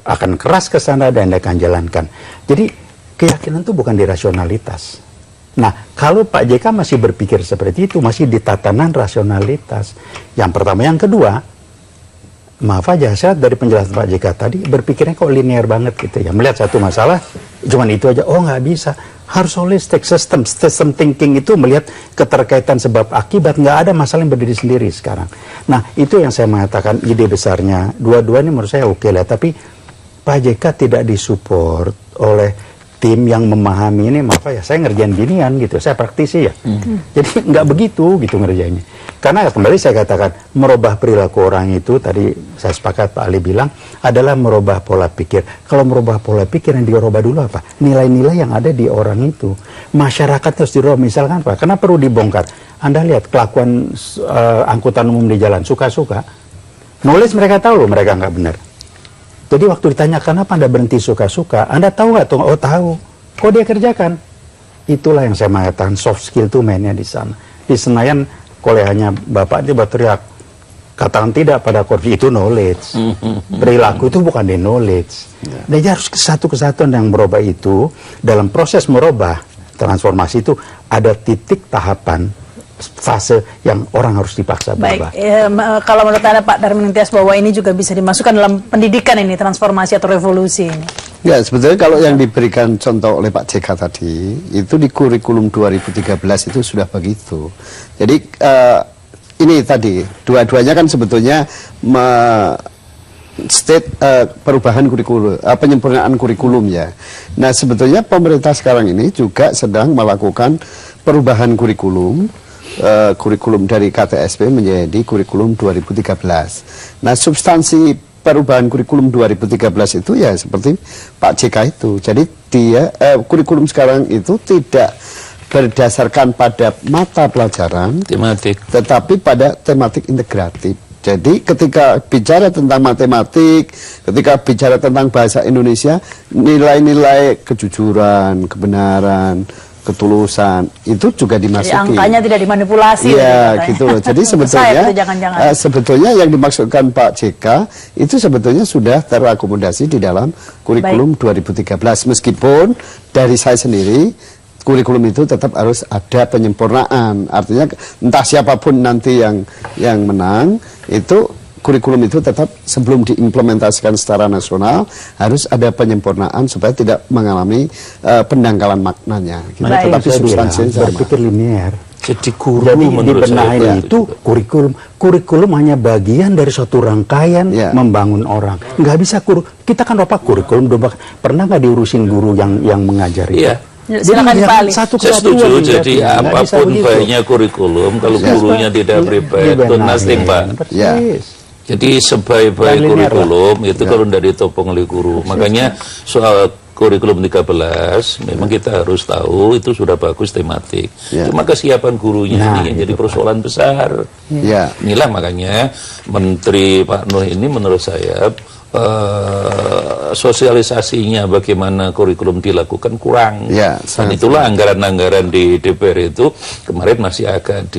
akan keras ke sana dan dia akan jalankan. Jadi keyakinan itu bukan di rasionalitas. Nah, kalau Pak JK masih berpikir seperti itu, masih di tatanan rasionalitas. Yang pertama. Yang kedua, maaf aja, saya dari penjelasan Pak JK tadi berpikirnya kok linear banget gitu ya. Melihat satu masalah, cuman itu aja. Oh, nggak bisa. Harus holistic system thinking itu melihat keterkaitan sebab akibat. Nggak ada masalah yang berdiri sendiri sekarang. Nah, itu yang saya mengatakan ide besarnya. Dua-duanya menurut saya oke lah. Tapi Pak JK tidak disupport oleh tim yang memahami ini. Maaf ya, saya ngerjain ginian gitu. Saya praktisi ya. Jadi nggak begitu gitu ngerjainnya. Karena kembali saya katakan, merubah perilaku orang itu, tadi saya sepakat Pak Ali bilang, adalah merubah pola pikir. Kalau merubah pola pikir, yang dirubah dulu apa? Nilai-nilai yang ada di orang itu. Masyarakat harus dirubah. Misalkan Pak, karena perlu dibongkar. Anda lihat kelakuan angkutan umum di jalan, suka-suka. Knowledge mereka tahu loh, mereka nggak benar. Jadi waktu ditanya, kenapa Anda berhenti suka-suka? Anda tahu nggak? Oh, tahu. Kok dia kerjakan? Itulah yang saya mengatakan, soft skill itu mainnya di sana. Di Senayan, hanya Bapak itu berteriak, katakan tidak pada korupsi, itu knowledge. Perilaku itu bukan di knowledge. Dan harus satu kesatuan yang merubah itu. Dalam proses merubah transformasi itu ada titik tahapan fase yang orang harus dipaksa berubah. Baik, kalau menurut Anda Pak Darmin Tias, bahwa ini juga bisa dimasukkan dalam pendidikan ini, transformasi atau revolusi ini? Ya, sebetulnya kalau yang diberikan contoh oleh Pak JK tadi, itu di kurikulum 2013 itu sudah begitu. Jadi ini tadi, dua-duanya kan sebetulnya perubahan kurikulum, penyempurnaan kurikulum ya. Nah sebetulnya pemerintah sekarang ini juga sedang melakukan perubahan kurikulum, kurikulum dari KTSP menjadi kurikulum 2013. Nah substansi perubahan kurikulum 2013 itu ya seperti Pak JK itu. Jadi dia kurikulum sekarang itu tidak berdasarkan pada mata pelajaran tematik, tetapi pada tematik integratif. Jadi ketika bicara tentang matematik, ketika bicara tentang bahasa Indonesia, nilai-nilai kejujuran, kebenaran, ketulusan itu juga dimasuki. Jadi angkanya tidak dimanipulasi. Iya, gitu loh. Jadi sebetulnya sebetulnya yang dimaksudkan Pak JK itu sebetulnya sudah terakomodasi di dalam kurikulum 2013. Meskipun dari saya sendiri kurikulum itu tetap harus ada penyempurnaan. Artinya entah siapapun nanti yang menang, itu kurikulum itu tetap sebelum diimplementasikan secara nasional harus ada penyempurnaan supaya tidak mengalami pendangkalan maknanya. Gitu. Tetapi substansinya berpikir linear. Jadi guru Jadi menurut di benahin saya itu kurikulum hanya bagian dari suatu rangkaian membangun orang. Nggak bisa kita kan kurikulum pernah nggak diurusin guru yang mengajari? Iya. Silakan Pak Ali. Saya setuju, jadi apapun baiknya kurikulum, kalau gurunya tidak prepare, itu nothing Pak. Jadi sebaik-baik kurikulum itu kalau dari topong oleh guru. Makanya soal kurikulum 13 memang kita harus tahu itu sudah bagus tematik. Cuma kesiapan gurunya ini yang jadi persoalan besar. Inilah makanya Menteri Pak Nuh ini menurut saya sosialisasinya bagaimana kurikulum dilakukan kurang. Dan itulah anggaran-anggaran di DPR itu kemarin masih agak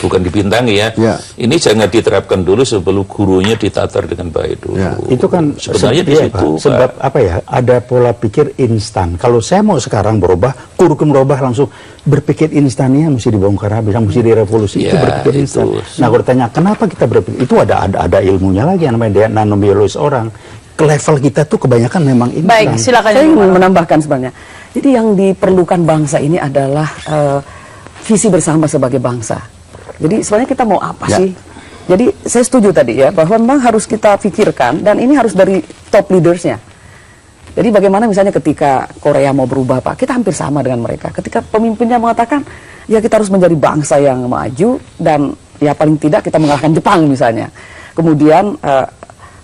bukan dibintangi ya. Ini jangan diterapkan dulu sebelum gurunya ditatar dengan baik dulu. Itu kan sebenarnya di situ sebab apa ya? Ada pola pikir instan. Kalau saya mau sekarang berubah, kurikulum berubah langsung berpikir instannya mesti dibongkar habis, mesti direvolusi. Itu berpikir instan. Nah, kalau ditanya kenapa kita berpikir, itu ada ilmunya lagi yang namanya nanobiologis orang. Ke level kita tuh kebanyakan memang instan. Baik, silakan. Saya ingin menambahkan sebenarnya. Jadi yang diperlukan bangsa ini adalah visi bersama sebagai bangsa. Jadi sebenarnya kita mau apa sih? Jadi saya setuju tadi ya bahwa memang harus kita pikirkan dan ini harus dari top leadersnya. Jadi bagaimana misalnya ketika Korea mau berubah Pak, kita hampir sama dengan mereka. Ketika pemimpinnya mengatakan ya kita harus menjadi bangsa yang maju dan ya paling tidak kita mengalahkan Jepang misalnya. Kemudian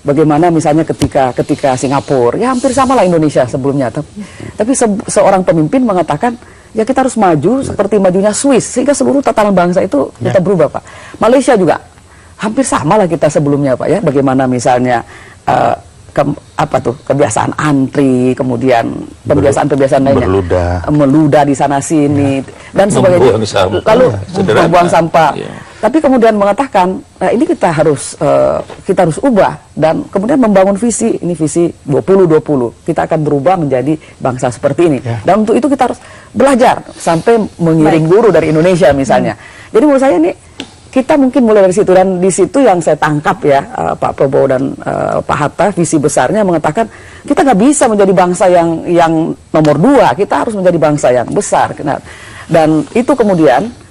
bagaimana misalnya ketika Singapura, ya hampir sama lah Indonesia sebelumnya. Tapi seorang pemimpin mengatakan, ya kita harus maju seperti majunya Swiss, sehingga seluruh tatanan bangsa itu kita berubah Pak. Malaysia juga, hampir sama lah kita sebelumnya Pak ya. Bagaimana misalnya, kebiasaan antri, kemudian kebiasaan-kebiasaan lainnya. Meludah di sana-sini, dan sebagainya. Lalu membuang sampah. Tapi kemudian mengatakan, nah ini kita harus ubah dan kemudian membangun visi, ini visi 2020. Kita akan berubah menjadi bangsa seperti ini. Dan untuk itu kita harus belajar sampai mengiring guru dari Indonesia misalnya. Jadi menurut saya ini kita mungkin mulai dari situ, dan di situ yang saya tangkap ya Pak Prabowo dan Pak Hatta, visi besarnya mengatakan kita nggak bisa menjadi bangsa yang nomor 2, kita harus menjadi bangsa yang besar. Dan itu kemudian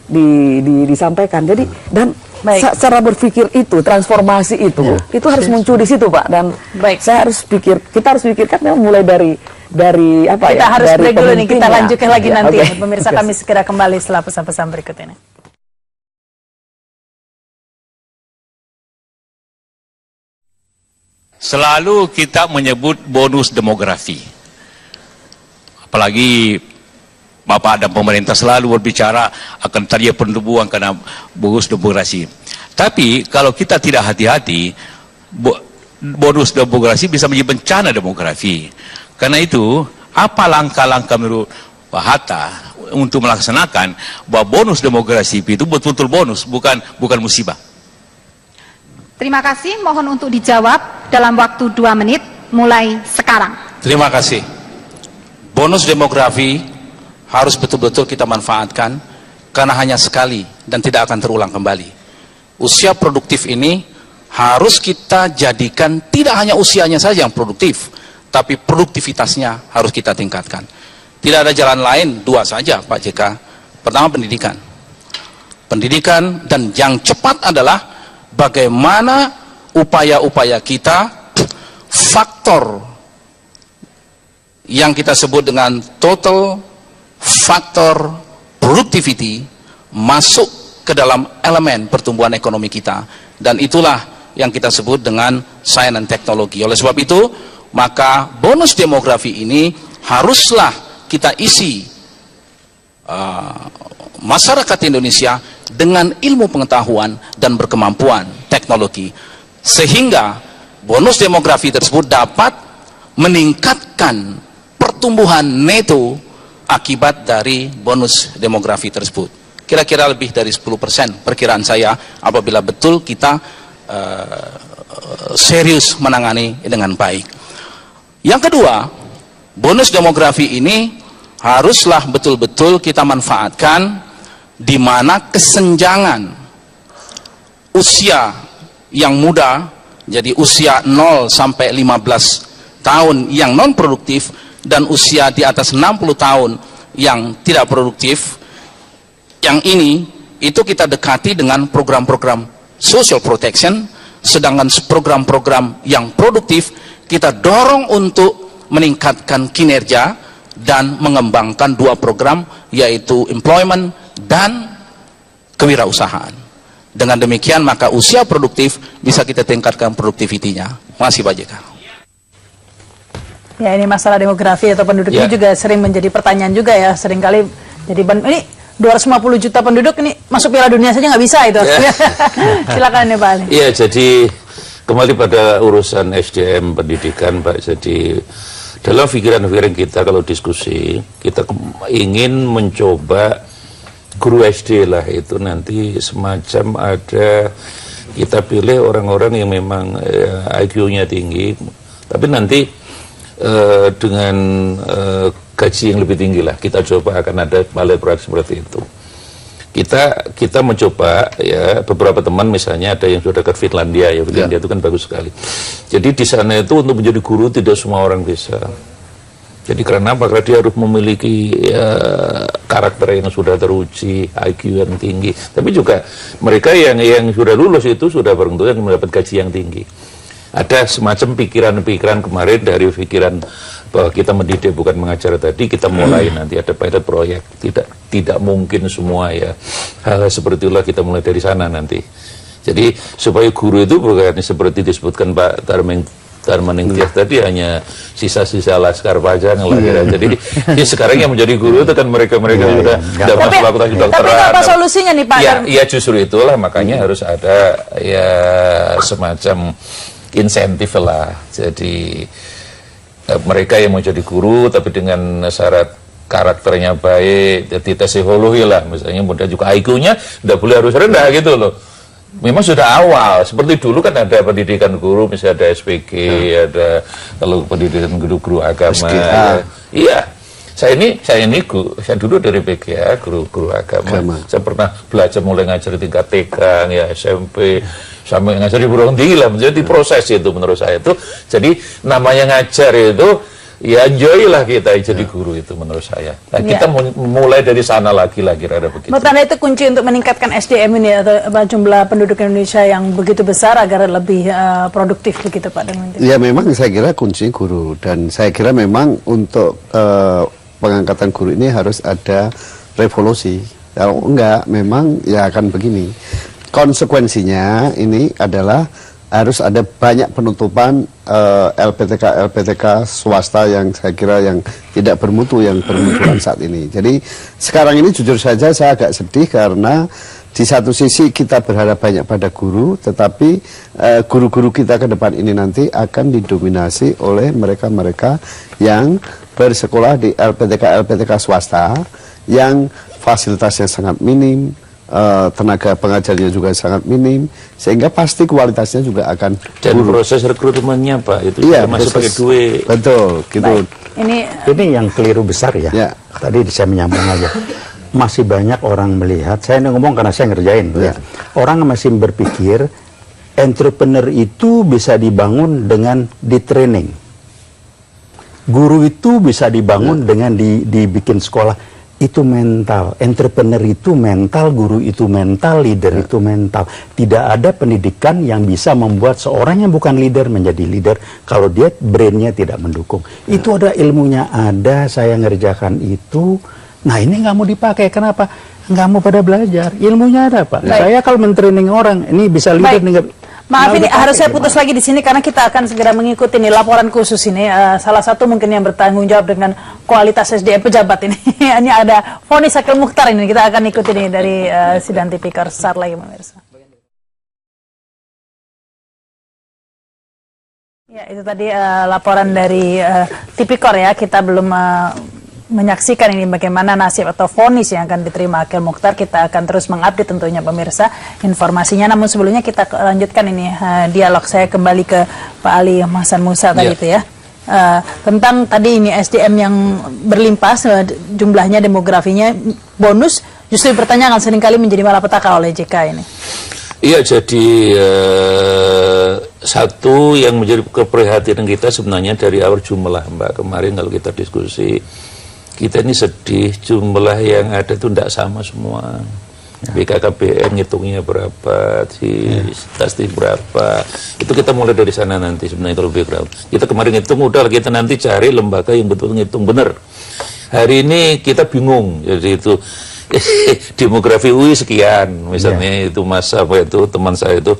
disampaikan. Jadi dan cara berpikir itu, transformasi itu harus muncul di situ Pak. Dan kita harus pikirkan memang mulai dari apa kita harus break dulu nih, kita lanjutkan lagi nanti. Pemirsa, kami segera kembali setelah pesan-pesan berikut ini. Selalu kita menyebut bonus demografi. Apalagi Bapak dan pemerintah selalu berbicara akan terjadi pertumbuhan karena bonus demografi. Tapi kalau kita tidak hati-hati, bonus demografi bisa menjadi bencana demografi. Karena itu, apa langkah-langkah menurut Pak Hatta untuk melaksanakan bahwa bonus demografi itu betul-betul bonus, bukan musibah? Terima kasih, mohon untuk dijawab dalam waktu 2 menit mulai sekarang. Terima kasih. Bonus demografi harus betul-betul kita manfaatkan karena hanya sekali dan tidak akan terulang kembali. Usia produktif ini harus kita jadikan tidak hanya usianya saja yang produktif, tapi produktivitasnya harus kita tingkatkan. Tidak ada jalan lain, 2 saja Pak JK. Pertama pendidikan. Pendidikan, dan yang cepat adalah bagaimana upaya-upaya kita faktor yang kita sebut dengan total factor productivity masuk ke dalam elemen pertumbuhan ekonomi kita, dan itulah yang kita sebut dengan sains dan teknologi. Oleh sebab itu, maka bonus demografi ini haruslah kita isi masyarakat Indonesia dengan ilmu pengetahuan dan berkemampuan teknologi, sehingga bonus demografi tersebut dapat meningkatkan pertumbuhan neto akibat dari bonus demografi tersebut. Kira-kira lebih dari 10% perkiraan saya apabila betul kita serius menangani dengan baik. Yang kedua, bonus demografi ini haruslah betul-betul kita manfaatkan di mana kesenjangan usia yang muda, jadi usia 0 sampai 15 tahun yang non produktif dan usia di atas 60 tahun yang tidak produktif, yang ini itu kita dekati dengan program-program social protection, sedangkan program-program yang produktif kita dorong untuk meningkatkan kinerja dan mengembangkan dua program, yaitu employment dan kewirausahaan. Dengan demikian maka usia produktif bisa kita tingkatkan produktivitinya. Masih Pak JK. Ya, ini masalah demografi atau penduduk ini juga sering menjadi pertanyaan juga ya, seringkali jadi ini 250 juta penduduk ini masuk Piala Dunia saja nggak bisa itu. Silakan nih Pak Ali. Iya, jadi kembali pada urusan SDM pendidikan Pak. Jadi dalam pikiran-pikiran kita kalau diskusi, kita ingin mencoba guru SD lah itu nanti semacam ada, kita pilih orang-orang yang memang IQ-nya tinggi, tapi nanti dengan gaji yang lebih tinggi lah. Kita coba akan ada pilot proyek seperti itu. Kita mencoba ya, beberapa teman misalnya ada yang sudah ke Finlandia ya, Finlandia itu kan bagus sekali. Jadi di sana itu untuk menjadi guru tidak semua orang bisa. Jadi karena apa? Karena dia harus memiliki karakter yang sudah teruji, IQ yang tinggi. Tapi juga mereka yang sudah lulus itu sudah beruntung yang mendapat gaji yang tinggi. Ada semacam pikiran-pikiran kemarin dari pikiran bahwa kita mendidik bukan mengajar tadi, kita mulai nanti ada pilot proyek. Tidak mungkin semua ya hal seperti itulah, kita mulai dari sana nanti. Jadi supaya guru itu bukan seperti disebutkan Pak Darmaningtyas tadi hanya sisa-sisa laskar pajang lah kira. Jadi ya sekarang yang menjadi guru itu kan mereka-mereka sudah masuk fakultas kedokteran. Tapi apa solusinya nih Pak? Ya justru itulah makanya harus ada ya semacam insentif lah. Jadi mereka yang mau jadi guru tapi dengan syarat karakternya baik, tidak psikologi lah, misalnya mudah juga IQ-nya tidak boleh harus rendah gitu loh. Memang sudah awal, seperti dulu kan ada pendidikan guru, misalnya ada SPG, ada kalau pendidikan guru agama. Iya, saya dulu dari PGA guru agama. Saya pernah belajar mulai ngajar tingkat TK, ya SMP, sampai ngajar di perguruan tinggi lah. Jadi proses itu menurut saya itu. Jadi namanya ngajar itu ya enjoy lah kita jadi guru itu menurut saya. Nah, kita mulai dari sana lagi kira-kira begitu. Menurut Anda itu kunci untuk meningkatkan SDM ini atau jumlah penduduk Indonesia yang begitu besar agar lebih produktif begitu Pak Darmaningtyas? Ya memang saya kira kunci guru, dan saya kira memang untuk pengangkatan guru ini harus ada revolusi. Kalau enggak memang ya akan begini. Konsekuensinya ini adalah harus ada banyak penutupan LPTK swasta yang saya kira yang tidak bermutu yang bermunculan saat ini. Jadi sekarang ini jujur saja saya agak sedih karena di satu sisi kita berharap banyak pada guru, tetapi guru-guru kita ke depan ini nanti akan didominasi oleh mereka-mereka yang bersekolah di LPTK swasta yang fasilitasnya sangat minim, tenaga pengajarnya juga sangat minim, sehingga pasti kualitasnya juga akan dan proses rekrutmennya Pak itu masih pakai duit. Betul gitu. Ini yang keliru besar ya. Tadi saya menyambung aja, masih banyak orang melihat, saya ngomong karena saya ngerjain ya. Orang masih berpikir entrepreneur itu bisa dibangun dengan di training, guru itu bisa dibangun dengan dibikin sekolah. itu mental, entrepreneur itu mental, guru itu mental, leader itu mental. Tidak ada pendidikan yang bisa membuat seorang yang bukan leader menjadi leader kalau dia brainnya tidak mendukung. Itu ada ilmunya, ada, saya ngerjakan itu. Nah ini nggak mau dipakai, kenapa? Nggak mau pada belajar, ilmunya ada Pak. Saya kalau mentraining orang, ini bisa leader nih. Maaf ini harus saya putus lagi di sini karena kita akan segera mengikuti nih laporan khusus ini. Salah satu mungkin yang bertanggung jawab dengan kualitas SDM pejabat ini. Ini ada vonis Akhil Mukhtar ini, kita akan ikuti nih dari sidang tipikor saat lagi pemirsa. Ya itu tadi laporan dari tipikor ya, kita belum menyaksikan ini bagaimana nasib atau vonis yang akan diterima Akhil Mukhtar. Kita akan terus mengupdate tentunya pemirsa informasinya. Namun sebelumnya kita lanjutkan ini dialog saya kembali ke Pak Ali Hasan Musa tadi itu ya. Tentang tadi ini SDM yang berlimpah jumlahnya, demografinya, bonus justru dipertanyakan seringkali menjadi malapetaka oleh JK ini. Iya, jadi satu yang menjadi keprihatinan kita sebenarnya dari awal jumlah Mbak, kemarin kalau kita diskusi, kita ini sedih, jumlah yang ada itu tidak sama semua. BKKBN ngitungnya berapa, statistik berapa, itu kita mulai dari sana nanti sebenarnya kalau background. Kita kemarin ngitung udah, kita nanti cari lembaga yang betul ngitung benar. Hari ini kita bingung, jadi itu demografi UI sekian, misalnya itu Mas apa itu teman saya itu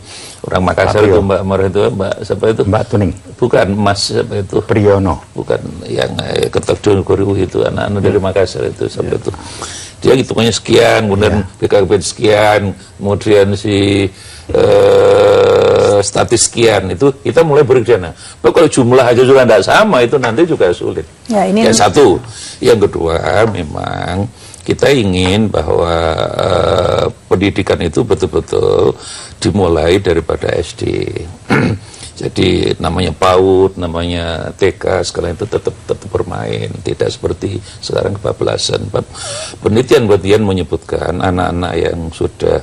orang Makassar itu Mbak Mar itu Mbak siapa itu Mbak Tuning, bukan Mas siapa itu Priyono, bukan yang ketok UI itu anak-anak dari Makassar itu sampai itu dia hitungannya sekian, kemudian BKKB sekian, kemudian si statis sekian, itu kita mulai berencana. Kalau jumlah aja juga tidak sama, itu nanti juga sulit. Ya, ini satu. Yang kedua, memang kita ingin bahwa pendidikan itu betul-betul dimulai daripada SD. Jadi namanya PAUD, namanya TK, sekarang itu tetap bermain, tidak seperti sekarang kebablasan. Penelitian menyebutkan anak-anak yang sudah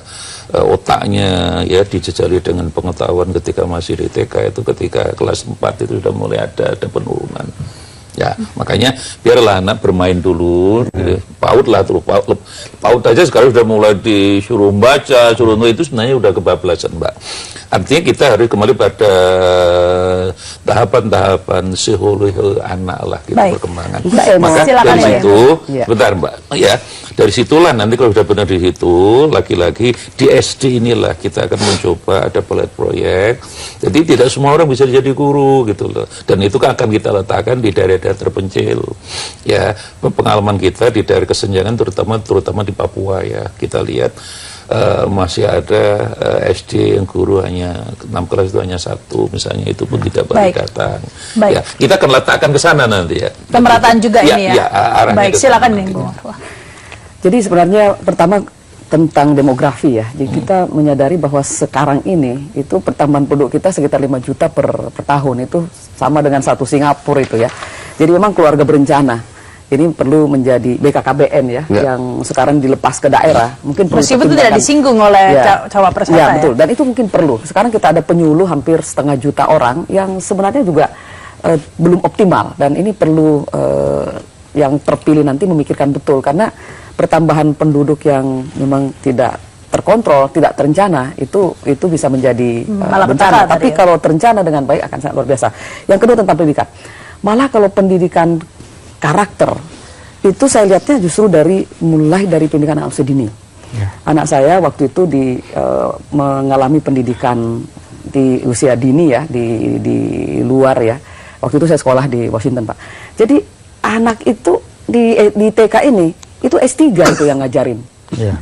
otaknya ya dijejali dengan pengetahuan ketika masih di TK itu ketika kelas 4 itu sudah mulai ada penurunan. Ya, makanya biarlah anak bermain dulu, PAUD lah tuh, PAUD aja sekarang sudah mulai disuruh baca, suruh itu sebenarnya udah kebablasan Mbak. Artinya kita harus kembali pada tahapan-tahapan psikologi anak lah kita perkembangan. Maka dari situ, bentar Mbak, ya dari situlah nanti kalau sudah benar di situ, lagi-lagi di SD inilah kita akan mencoba ada proyek. Jadi tidak semua orang bisa jadi guru gitu loh, dan itu akan kita letakkan di daerah-daerah terpencil. Ya, pengalaman kita di daerah kesenjangan terutama di Papua ya, kita lihat masih ada SD yang guru hanya 6 kelas itu hanya 1 misalnya, itu pun tidak banyak datang. Ya, kita akan letakkan ke sana nanti ya. Pemerataan juga ini ya. Baik, silakan nih Bu. Jadi sebenarnya pertama tentang demografi ya. Jadi kita menyadari bahwa sekarang ini itu pertambahan penduduk kita sekitar 5 juta per tahun, itu sama dengan satu Singapura itu ya. Jadi memang keluarga berencana ini perlu menjadi BKKBN ya, yang sekarang dilepas ke daerah. Mungkin meskipun itu tidak disinggung oleh cawapres ya, betul. Dan itu mungkin perlu. Sekarang kita ada penyuluh hampir 1,5 juta orang yang sebenarnya juga belum optimal, dan ini perlu yang terpilih nanti memikirkan betul, karena pertambahan penduduk yang memang tidak terkontrol, tidak terencana, itu bisa menjadi bencana. Tapi kalau terencana dengan baik akan sangat luar biasa. Yang kedua tentang pendidikan. Malah kalau pendidikan karakter itu saya lihatnya justru mulai dari pendidikan anak usia dini. Anak saya waktu itu mengalami pendidikan di usia dini ya, di luar ya. Waktu itu saya sekolah di Washington Pak. Jadi anak itu di TK ini itu S3 itu yang ngajarin.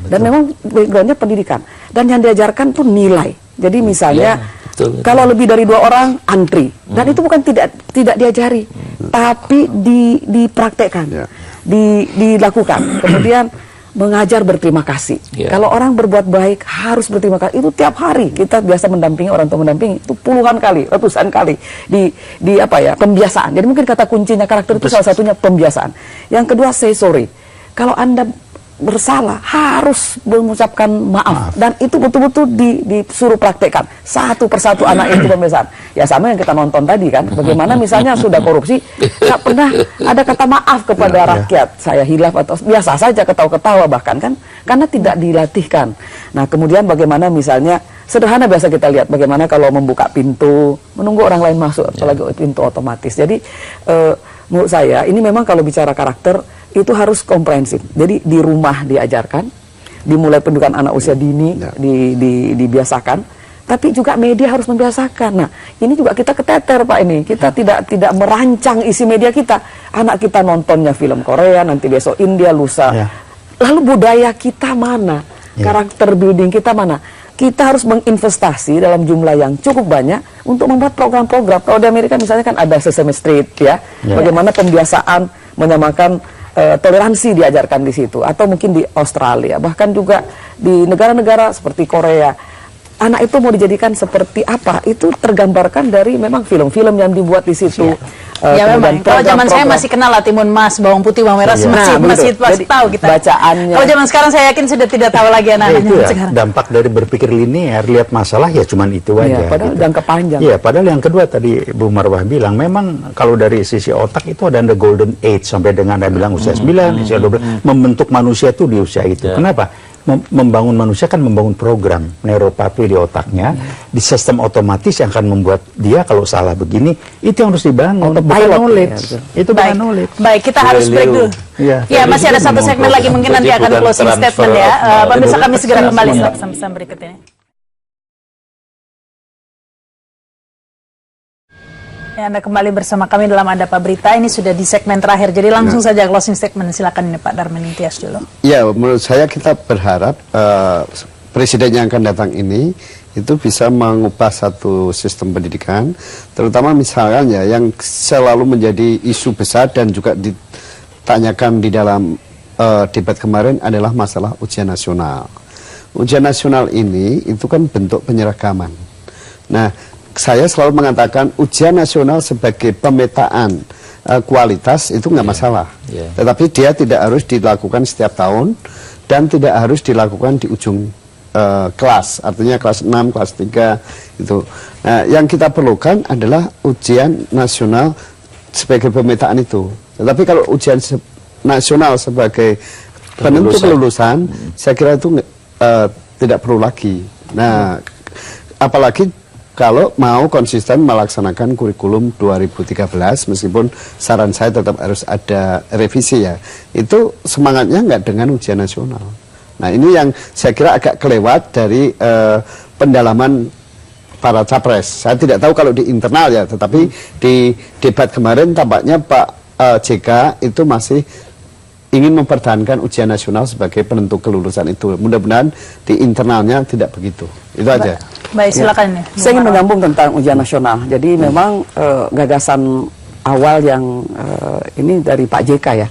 Dan memang backgroundnya pendidikan, dan yang diajarkan tuh nilai. Jadi misalnya kalau lebih dari 2 orang antri, dan itu bukan tidak diajari, tapi dipraktekkan, dilakukan. Kemudian mengajar berterima kasih. Kalau orang berbuat baik harus berterima kasih. Itu tiap hari kita biasa mendampingi orang tua, mendampingi itu puluhan kali, ratusan kali di pembiasaan. Jadi mungkin kata kuncinya karakter itu salah satunya pembiasaan. Yang kedua, say sorry. Kalau Anda bersalah harus mengucapkan maaf. Dan itu betul-betul disuruh praktekkan satu persatu anak itu pemeriksaan. Ya sama yang kita nonton tadi kan, bagaimana misalnya sudah korupsi nggak pernah ada kata maaf kepada rakyat, saya hilaf atau biasa saja ketawa-ketawa bahkan kan, karena tidak dilatihkan. Nah kemudian bagaimana misalnya sederhana biasa kita lihat bagaimana kalau membuka pintu menunggu orang lain masuk, apalagi pintu otomatis. Jadi menurut saya ini memang kalau bicara karakter itu harus komprehensif. Jadi di rumah diajarkan, dimulai pendidikan anak usia dini dibiasakan, tapi juga media harus membiasakan. Nah, ini juga kita keteter Pak ini. Kita tidak merancang isi media kita. Anak kita nontonnya film Korea, nanti besok India, lusa. Lalu budaya kita mana? Karakter building kita mana? Kita harus menginvestasi dalam jumlah yang cukup banyak untuk membuat program-program. Kalau di Amerika misalnya kan ada Sesame Street ya. Bagaimana pembiasaan menyamakan toleransi diajarkan di situ, atau mungkin di Australia, bahkan juga di negara-negara seperti Korea. Anak itu mau dijadikan seperti apa? Itu tergambarkan dari memang film-film yang dibuat di situ. Ya memang. Kalau zaman saya masih kenal lah timun mas, bawang putih, bawang merah, masih tahu kita. Bacaannya. Kalau zaman sekarang saya yakin sudah tidak tahu lagi anak-anaknya sekarang. Dampak dari berpikir linear, lihat masalah ya cuman itu aja. Padahal jangka panjang. Iya, padahal yang kedua tadi Bu Marwah bilang, memang kalau dari sisi otak itu ada the golden age sampai dengan Anda bilang usia 9, usia 12, membentuk manusia itu di usia itu. Kenapa? Membangun manusia kan membangun program neuropatwi di otaknya, di sistem otomatis yang akan membuat dia kalau salah begini, itu yang harus dibangun. Bukan knowledge. Itu bukan knowledge. Baik, kita harus break dulu. Ya, masih ada satu segmen lagi, mungkin nanti akan closing statement ya. Pemirsa kami segera kembali sampai berikut ini. Ya, Anda kembali bersama kami dalam Ada Apa Berita. Ini sudah di segmen terakhir, jadi langsung saja closing statement. Silakan ini Pak Darmin Intias dulu. Ya, menurut saya kita berharap presiden yang akan datang ini itu bisa mengubah satu sistem pendidikan, terutama misalkan ya yang selalu menjadi isu besar dan juga ditanyakan di dalam debat kemarin adalah masalah ujian nasional. Ujian nasional ini itu kan bentuk penyeragaman. Nah, saya selalu mengatakan ujian nasional sebagai pemetaan kualitas itu nggak masalah. Tetapi dia tidak harus dilakukan setiap tahun dan tidak harus dilakukan di ujung kelas, artinya kelas 6, kelas 3 itu. Nah, yang kita perlukan adalah ujian nasional sebagai pemetaan itu. Tetapi kalau ujian nasional sebagai penentu kelulusan, saya kira itu tidak perlu lagi. Nah, apalagi kalau mau konsisten melaksanakan kurikulum 2013, meskipun saran saya tetap harus ada revisi ya, itu semangatnya nggak dengan ujian nasional. Nah ini yang saya kira agak kelewat dari pendalaman para capres. Saya tidak tahu kalau di internal ya, tetapi di debat kemarin tampaknya Pak JK itu masih ingin mempertahankan ujian nasional sebagai penentu kelulusan itu. Mudah-mudahan di internalnya tidak begitu. Itu aja. Baik, silakan nih. Saya ingin menyambung tentang ujian nasional. Jadi memang gagasan awal yang ini dari Pak JK ya.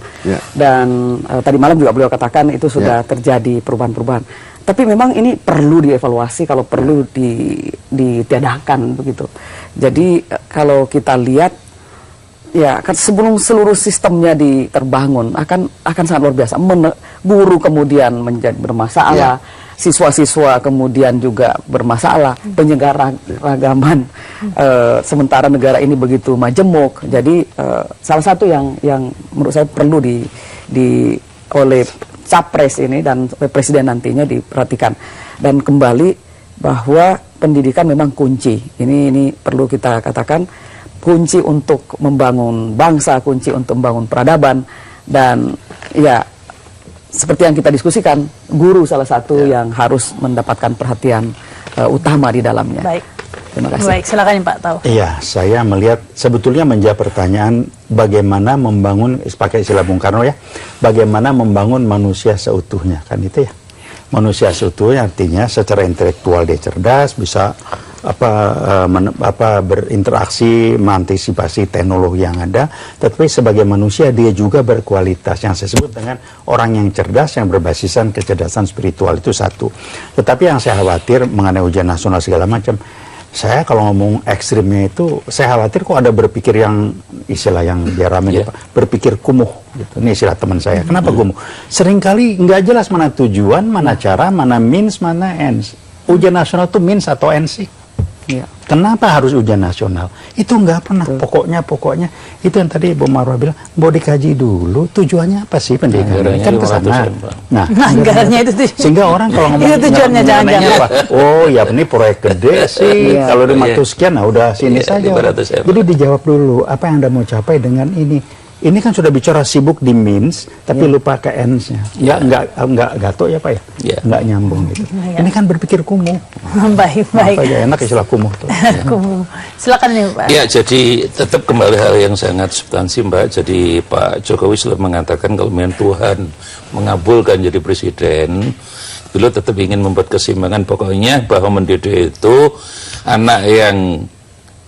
Dan tadi malam juga beliau katakan itu sudah terjadi perubahan-perubahan. Tapi memang ini perlu dievaluasi, kalau perlu ditiadakan begitu. Jadi kalau kita lihat ya kan sebelum seluruh sistemnya terbangun akan sangat luar biasa. Guru kemudian menjadi bermasalah, siswa-siswa kemudian juga bermasalah, penyeragaman sementara negara ini begitu majemuk. Jadi salah satu yang menurut saya perlu oleh capres ini dan presiden nantinya diperhatikan, dan kembali bahwa pendidikan memang kunci. Ini perlu kita katakan, kunci untuk membangun bangsa, kunci untuk membangun peradaban. Dan ya seperti yang kita diskusikan, guru salah satu yang harus mendapatkan perhatian utama di dalamnya. Baik. Terima kasih. Baik, silakan Pak Taufik. Iya, saya melihat sebetulnya menjawab pertanyaan bagaimana membangun, pakai istilah Bung Karno ya, bagaimana membangun manusia seutuhnya, kan itu ya. Manusia seutuhnya artinya secara intelektual dia cerdas, bisa berinteraksi, mengantisipasi teknologi yang ada, tetapi sebagai manusia dia juga berkualitas, yang saya sebut dengan orang yang cerdas yang berbasiskan kecerdasan spiritual, itu satu. Tetapi yang saya khawatir mengenai ujian nasional segala macam, Saya kalau ngomong ekstrimnya itu, saya khawatir kok ada berpikir yang istilah yang biar rame Yeah. Pak, berpikir kumuh gitu. Ini istilah teman saya. Kenapa kumuh? Seringkali nggak jelas mana tujuan, mana cara, mana means, mana ends. Ujian nasional itu means atau ends sih? Ya. Kenapa harus ujian nasional? Itu nggak pernah. Pokoknya itu yang tadi Bu Marwah bilang, mau dikaji dulu tujuannya apa sih pendidikan? Anggarannya Kan ke sana. 500 Pak. Nah, Anggarannya itu tuh. sehingga orang kalau ngomong Itu tujuannya mengenai jangan-jangan. apa? Oh ya ini proyek gede sih. Iya. Kalau 500 sekian, nah udah sini Iya, saja. 500 M. Jadi dijawab dulu apa yang Anda mau capai dengan ini. Ini kan sudah bicara sibuk di means, tapi lupa ke ends-nya. Nggak gato ya Pak ya? Iya. Nggak nyambung gitu. Ini kan berpikir kumuh. Baik, baik. Apa ya enak istilah kumuh tuh. Silakan nih Pak. Ya, jadi tetap kembali hal yang sangat substansi, Mbak. Jadi Pak Jokowi selalu mengatakan kalau memang Tuhan mengabulkan jadi presiden, beliau tetap ingin membuat keseimbangan. Pokoknya bahwa mendidik itu anak yang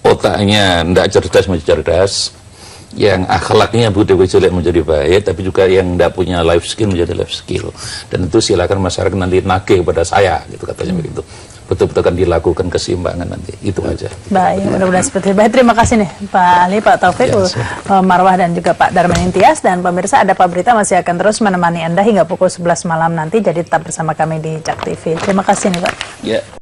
otaknya tidak cerdas menjadi cerdas, yang akhlaknya budi jelek menjadi baik, tapi juga yang tidak punya life skill menjadi life skill. Dan itu silakan masyarakat nanti nagih kepada saya, gitu katanya begitu. Betul-betul akan dilakukan keseimbangan nanti, itu aja. Baik, mudah-mudahan seperti itu. Baik, terima kasih nih Pak Ali, Pak Taufik, Marwah dan juga Pak Darman Intias. Dan pemirsa, ada Pak Berita masih akan terus menemani Anda hingga pukul 11 malam nanti. Jadi tetap bersama kami di Jak TV. Terima kasih nih Pak. Ya.